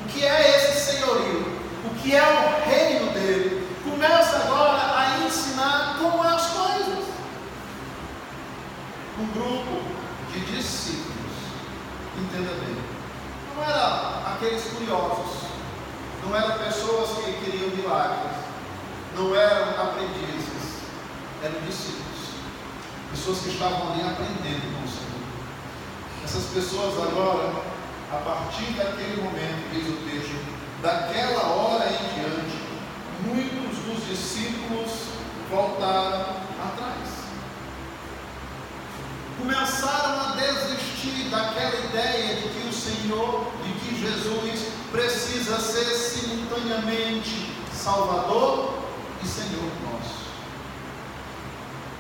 A: o que é esse senhorio, o que é o reino dele. Começa agora a ensinar como é as coisas. Um grupo de discípulos, entenda bem, não eram aqueles curiosos, não eram pessoas que queriam milagres, não eram aprendizes, eram discípulos, pessoas que estavam ali aprendendo com o Senhor. Essas pessoas agora, a partir daquele momento, diz o texto, daquela hora em diante, muitos dos discípulos voltaram atrás. Começaram a desistir daquela ideia de que o Senhor, de que Jesus precisa ser simultaneamente Salvador e Senhor nosso.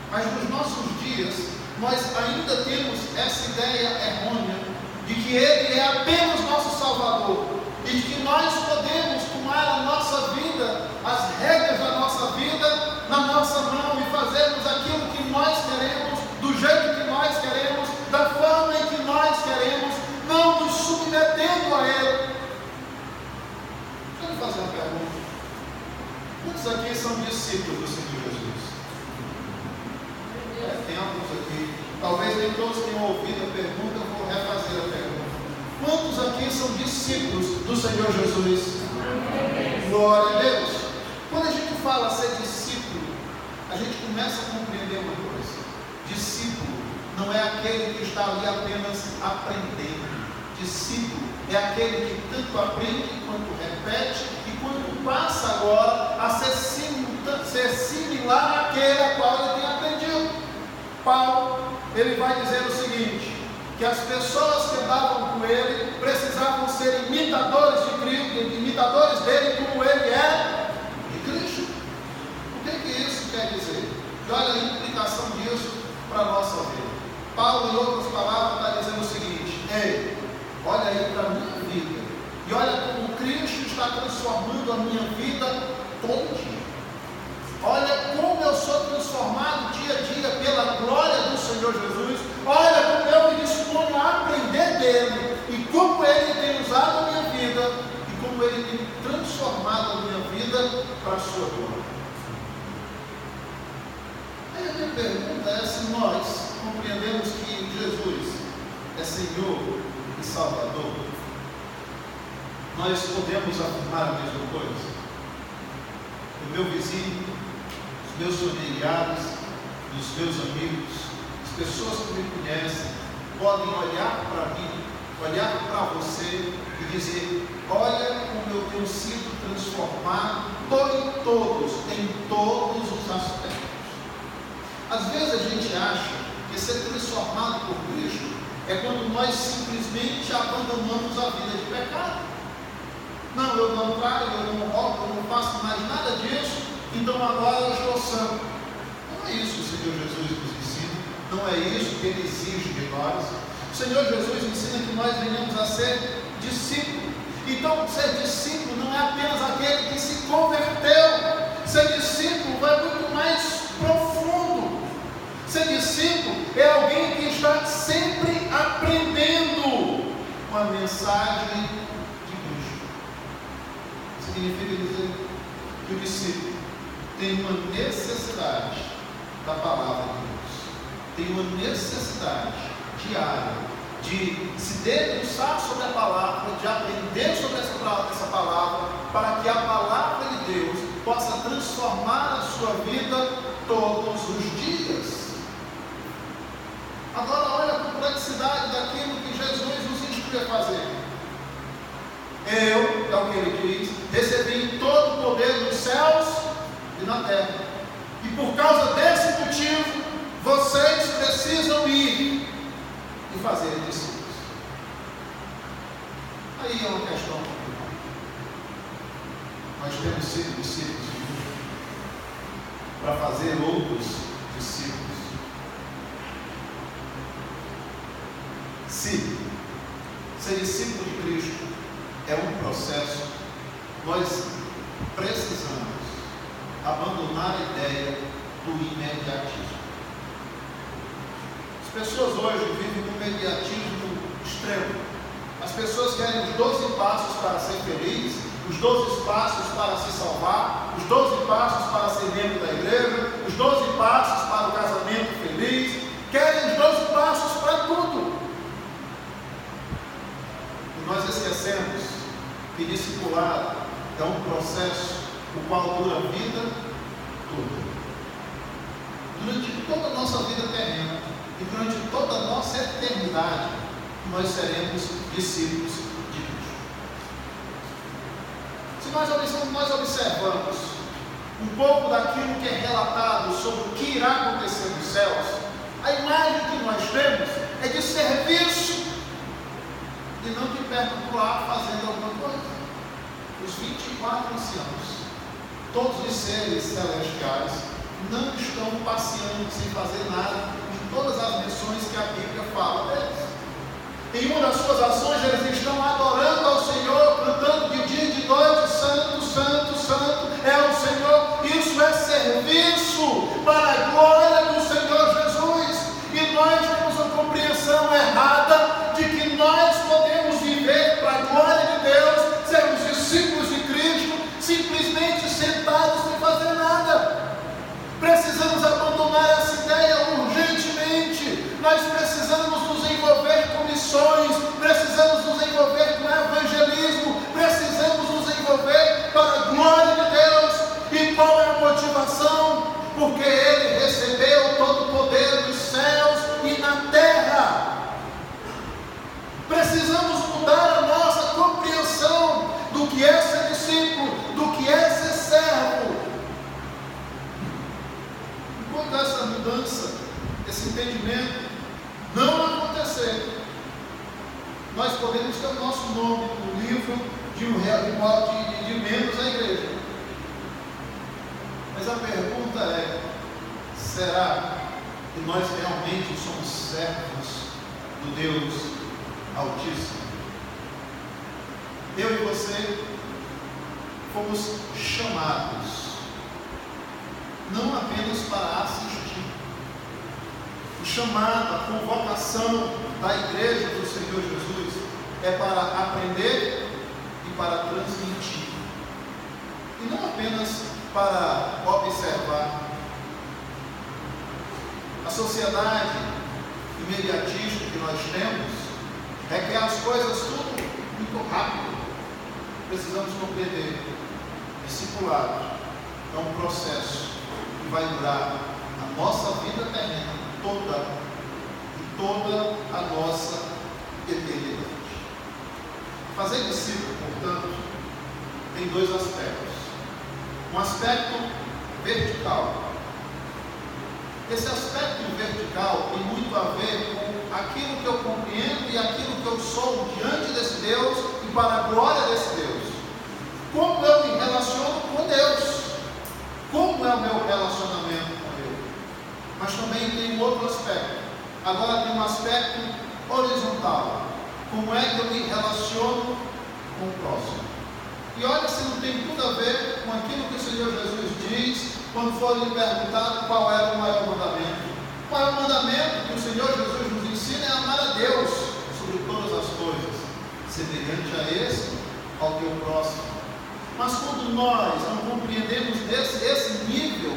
A: Mas nos nossos dias, nós ainda temos essa ideia errônea de que Ele é apenas nosso Salvador e de que nós podemos tomar a nossa vida, as regras da nossa vida na nossa mão e fazermos aquilo que nós queremos, do jeito que nós queremos, da forma em que nós queremos, não nos submetendo a Ele. Deixa eu fazer uma pergunta. Quantos aqui são discípulos do Senhor Jesus? Tem alguns aqui. Talvez nem todos tenham ouvido a pergunta, eu vou refazer a pergunta. Quantos aqui são discípulos do Senhor Jesus? Amém. Glória a Deus. Quando a gente fala ser discípulo, a gente começa a compreender uma coisa. Discípulo não é aquele que está ali apenas aprendendo. Discípulo é aquele que tanto aprende quanto repete e quanto passa agora a ser similar àquele a qual ele tem aprendido. Paulo, ele vai dizer o seguinte, que as pessoas que andavam com ele precisavam ser imitadores de Cristo, imitadores dele como ele é de Cristo. O que isso quer dizer? E olha a implicação disso para a nossa vida. Paulo, em outras palavras, está dizendo o seguinte: ei, olha aí para a minha vida e olha como Cristo está transformando a minha vida todo dia. Olha como eu sou transformado dia a dia pela glória do Senhor Jesus. Olha como eu me disponho a aprender dele e como ele tem usado a minha vida e como ele tem transformado a minha vida para a sua glória. Aí a minha pergunta é se nós compreendemos que Jesus é Senhor e Salvador, nós podemos afirmar a mesma coisa. O meu vizinho, os meus familiares, os meus amigos, as pessoas que me conhecem, podem olhar para mim, olhar para você e dizer: olha como eu tenho sido transformado em todos os aspectos. Às vezes a gente acha que ser transformado por Cristo é quando nós simplesmente abandonamos a vida de pecado. Não, eu não traio, eu não roubo, eu não faço mais nada disso, então agora eu estou santo. Não é isso que o Senhor Jesus nos ensina, não é isso que Ele exige de nós. O Senhor Jesus ensina que nós venhamos a ser discípulos. Então, ser discípulo não é apenas aquele que se converteu. Ser discípulo vai muito mais profundo. Ser discípulo é alguém que está sempre aprendendo com a mensagem de Cristo. Significa dizer que o discípulo tem uma necessidade da palavra de Deus, tem uma necessidade diária de se debruçar sobre a palavra, de aprender sobre essa palavra, para que a palavra de Deus possa transformar a sua vida todos os dias. Agora olha a complexidade daquilo que Jesus nos instrui a fazer. Eu, é o que ele diz, recebi todo o poder nos céus e na terra. E por causa desse motivo, vocês precisam ir e fazer discípulos. Aí é uma questão complicada. Nós temos sido discípulos para fazer outros discípulos. Se ser discípulo de Cristo é um processo, nós precisamos abandonar a ideia do imediatismo. As pessoas hoje vivem com imediatismo extremo. As pessoas querem os 12 passos para ser feliz, os 12 passos para se salvar, os 12 passos para ser membro da igreja, os 12 passos para o casamento feliz, querem os 12 passos para tudo. E nós esquecemos que discipulado é um processo o qual dura a vida toda. Durante toda a nossa vida terrena e durante toda a nossa eternidade, nós seremos discípulos de Cristo. Se nós observamos um pouco daquilo que é relatado sobre o que irá acontecer nos céus, a imagem que nós temos é de serviço e não de perpetuar fazendo alguma coisa. Os 24 anciãos, todos os seres celestiais, não estão passeando sem fazer nada em todas as menções que a Bíblia fala deles. Em uma das suas ações, eles estão adorando ao Senhor, cantando de dia e de noite: Santo, Santo, Santo é o Senhor. Isso é serviço para a glória do Senhor Jesus. E nós temos uma compreensão errada de que nós podemos viver para a glória de Deus, sermos discípulos de Cristo, simplesmente sentados sem fazer nada. Precisamos abandonar essa ideia urgentemente. Nós precisamos nos envolver com missões, precisamos nos envolver com evangelismo, precisamos nos envolver para a glória de Deus. E qual é a motivação? Porque Ele recebeu todo o poder dos céus e na terra. Precisamos mudar a nossa compreensão do que é ser discípulo, do que é ser servo. Enquanto essa mudança, esse entendimento não acontecer, nós podemos ter o nosso nome no livro de membros da igreja. Mas a pergunta é: será que nós realmente somos servos do Deus Altíssimo? Eu e você fomos chamados não apenas para assistir. O chamado, a convocação da igreja do Senhor Jesus é para aprender e para transmitir, e não apenas para observar. A sociedade imediatista que nós temos requer as coisas tudo muito rápido. Precisamos compreender: discipulado é um processo que vai durar a nossa vida terrena toda e toda a nossa eternidade. Fazer discípulo, portanto, tem dois aspectos. Um aspecto vertical. Esse aspecto vertical tem muito a ver com aquilo que eu compreendo e aquilo que eu sou diante desse Deus e para a glória desse Deus. Como eu me relaciono com Deus? Como é o meu relacionamento com Ele? Mas também tem um outro aspecto. Agora tem um aspecto horizontal. Como é que eu me relaciono com o próximo? E olha se não tem tudo a ver com aquilo que o Senhor Jesus diz quando for lhe perguntado qual era o maior mandamento. O maior mandamento que o Senhor Jesus nos ensina é amar a Deus sobre todas as coisas, semelhante a esse, ao teu próximo. Mas quando nós não compreendemos esse nível,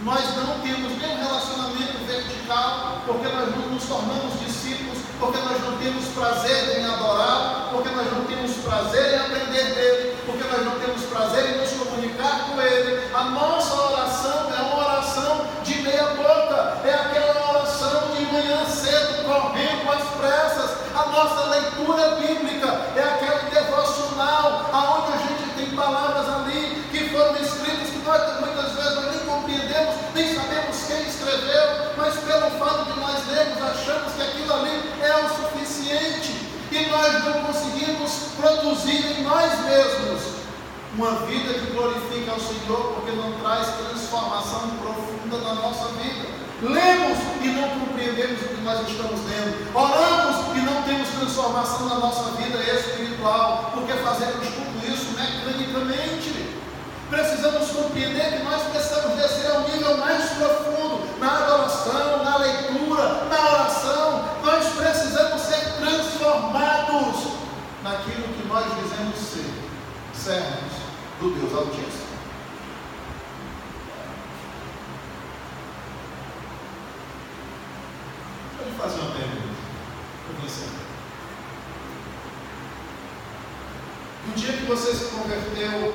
A: nós não temos nenhum relacionamento vertical, porque nós não nos tornamos discípulos, porque nós não temos prazer em adorar, porque nós não temos prazer em aprender dele, porque nós não temos prazer em nos comunicar com ele. A nossa oração é uma oração de meia boca, é aquela oração de manhã cedo, correndo às pressas. A nossa leitura bíblica é aquele devocional, aonde a gente tem palavras ali que foram escritas, que nós muitas vezes nós nem compreendemos, nem sabemos quem escreveu, mas pelo fato de nós lermos, achamos que aquilo ali é o suficiente, e nós não conseguimos produzir em nós mesmos uma vida que glorifica ao Senhor, porque não traz transformação profunda na nossa vida. Lemos e não compreendemos o que nós estamos lendo, oramos e não temos transformação na nossa vida espiritual, porque fazemos tudo isso mecanicamente. Precisamos compreender que nós precisamos descer ao nível mais profundo, na adoração, na leitura, na oração. Nós precisamos ser transformados naquilo que nós dizemos ser, servos do Deus Altíssimo. Deixa eu lhe fazer uma pergunta para você. No dia que você se converteu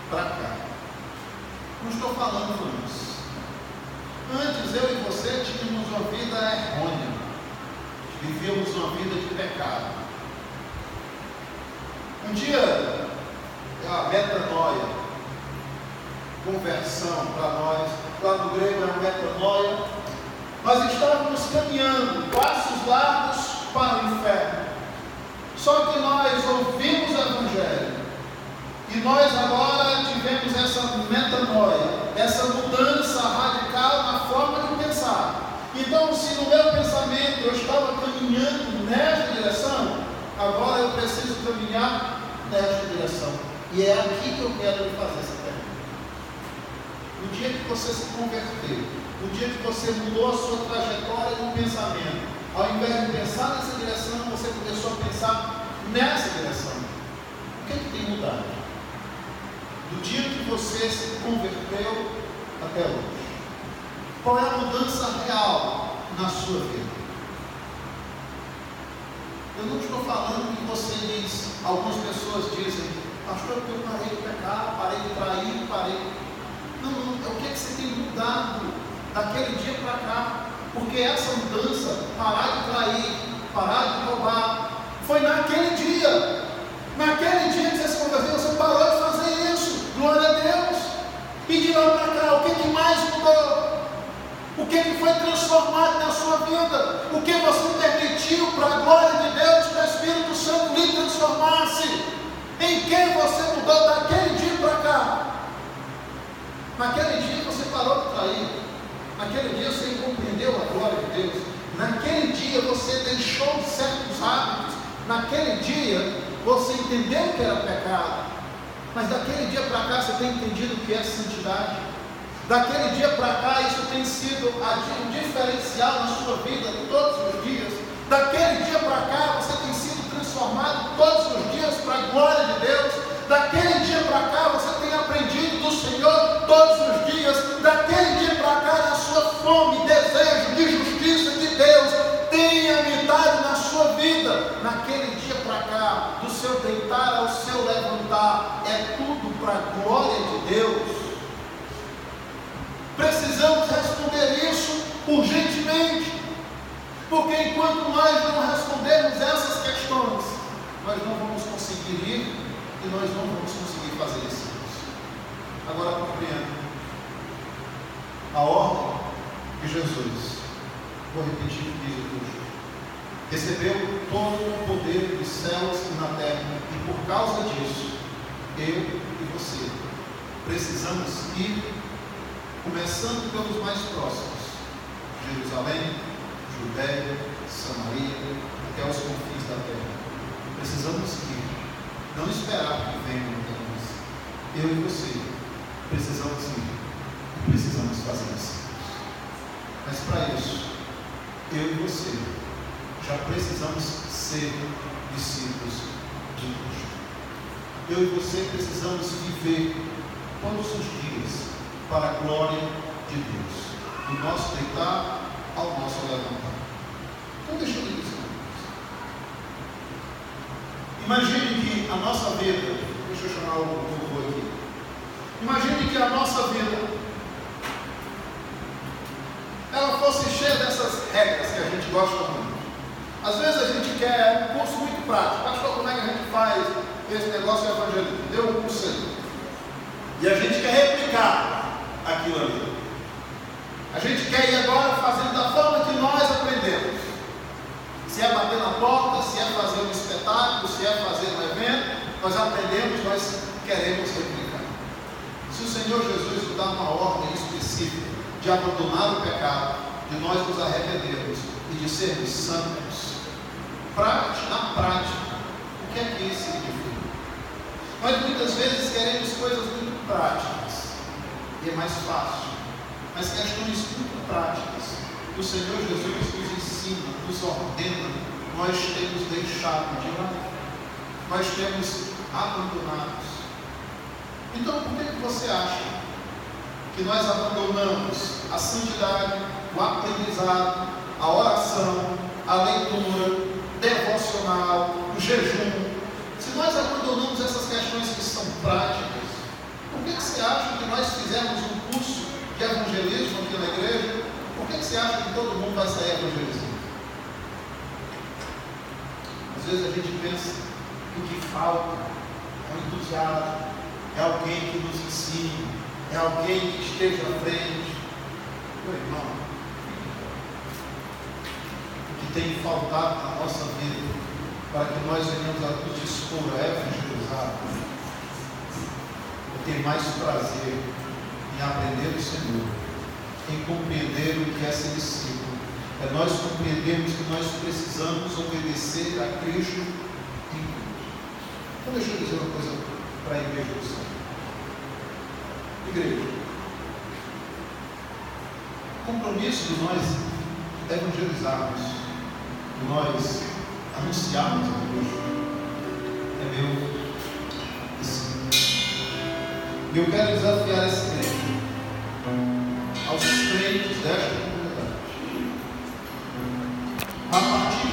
A: para cá, não estou falando antes. Antes eu e você tínhamos uma vida errônea, vivíamos uma vida de pecado. Um dia, a metanoia, conversão para nós, lá no grego é metanoia, nós estávamos caminhando passos largos para o inferno. Só que nós ouvimos o Evangelho e nós agora tivemos essa metanoia, essa mudança radical na forma de pensar. Então, se no meu pensamento eu estava caminhando nesta direção, agora eu preciso caminhar nesta direção. E é aqui que eu quero lhe fazer essa pergunta. No dia que você se converteu, no dia que você mudou a sua trajetória no pensamento, ao invés de pensar nessa direção, você começou a pensar nessa direção. O que tem mudado? Do dia que você se converteu até hoje. Qual é a mudança real na sua vida? Eu não estou falando que você diz, algumas pessoas dizem, pastor, eu parei de pecar, parei de trair, parei. Não, é o que você tem mudado daquele dia para cá? Porque essa mudança, parar de trair, parar de roubar, foi naquele dia. Naquele dia que você se converteu, você parou de fazer isso. Glória a Deus. E de lá para cá, o que mais mudou? O que foi transformado na sua vida? O que você permitiu para a glória de Deus, que o Espírito Santo lhe transformasse? Em quem você mudou daquele dia para cá? Naquele dia você parou de trair. Naquele dia você compreendeu a glória de Deus. Naquele dia você deixou certos hábitos. Naquele dia você entendeu que era pecado. Mas daquele dia para cá você tem entendido o que é santidade. Daquele dia para cá isso tem sido um diferencial na sua vida todos os dias. Daquele dia para cá, você tem sido transformado todos os dias para a glória de Deus. Daquele dia para cá, você tem aprendido do Senhor todos os dias. Daquele dia para cá, a sua fome, desejo de justiça de Deus tem habitado na sua vida. Naquele dia para cá, do seu deitar ao seu levantar, é tudo para a glória de Deus. Precisamos responder isso urgentemente, porque enquanto nós não respondermos essas questões, nós não vamos conseguir ir e nós não vamos conseguir fazer isso. Agora compreendo a ordem de Jesus. Vou repetir o que diz o texto. Recebeu todo o poder dos céus e na terra, e por causa disso, eu e você precisamos ir, começando pelos mais próximos: Jerusalém, Judéia, Samaria, até os confins da terra. Precisamos ir, não esperar que venham até nós. Eu e você precisamos ir e precisamos fazer isso. Mas para isso, eu e você já precisamos ser discípulos de Cristo. Eu e você precisamos viver todos os dias para a glória de Deus, do nosso deitar ao nosso levantar. Então deixa eu dizer isso. Imagine que a nossa vida, deixa eu chamar o povo aqui. Imagine que a nossa vida ela fosse cheia dessas regras que a gente gosta muito. Às vezes a gente quer um curso muito prático. Pastor, como é que a gente faz esse negócio de evangelismo? Deu um curso aí. E a gente quer replicar aquilo ali. A gente quer ir agora fazendo da forma que nós aprendemos. Se é bater na porta, se é fazer um espetáculo, se é fazer um evento, nós aprendemos, nós queremos replicar. Se o Senhor Jesus nos dá uma ordem específica de abandonar o pecado, de nós nos arrependermos e de sermos santos, na prática, o que é que isso significa? Nós muitas vezes queremos coisas muito práticas, e é mais fácil, mas questões muito práticas que o Senhor Jesus nos ensina, nos ordena, nós temos deixado de lado, nós temos abandonado. Então, por que você acha que nós abandonamos a santidade, o aprendizado, a oração, a leitura, devocional, o jejum? Se nós abandonamos essas questões que são práticas, por que você acha que nós fizemos um curso de evangelismo aqui na igreja? Por que você acha que todo mundo vai sair evangelizando? Às vezes a gente pensa que o que falta é o entusiasmo, é alguém que nos ensine, é alguém que esteja à frente. Meu irmão, o que tem faltado na nossa vida para que nós venhamos a nos dispor a evangelizar, eu tenho mais prazer em aprender do Senhor, em compreender o que é ser discípulo. É nós compreendermos que nós precisamos obedecer a Cristo em tudo. Então deixa eu dizer uma coisa para a igreja do Senhor. Igreja, o compromisso de nós evangelizarmos, de nós anunciarmos a Cristo, é meu e sim. E eu quero desafiar esse tempo aos crentes desta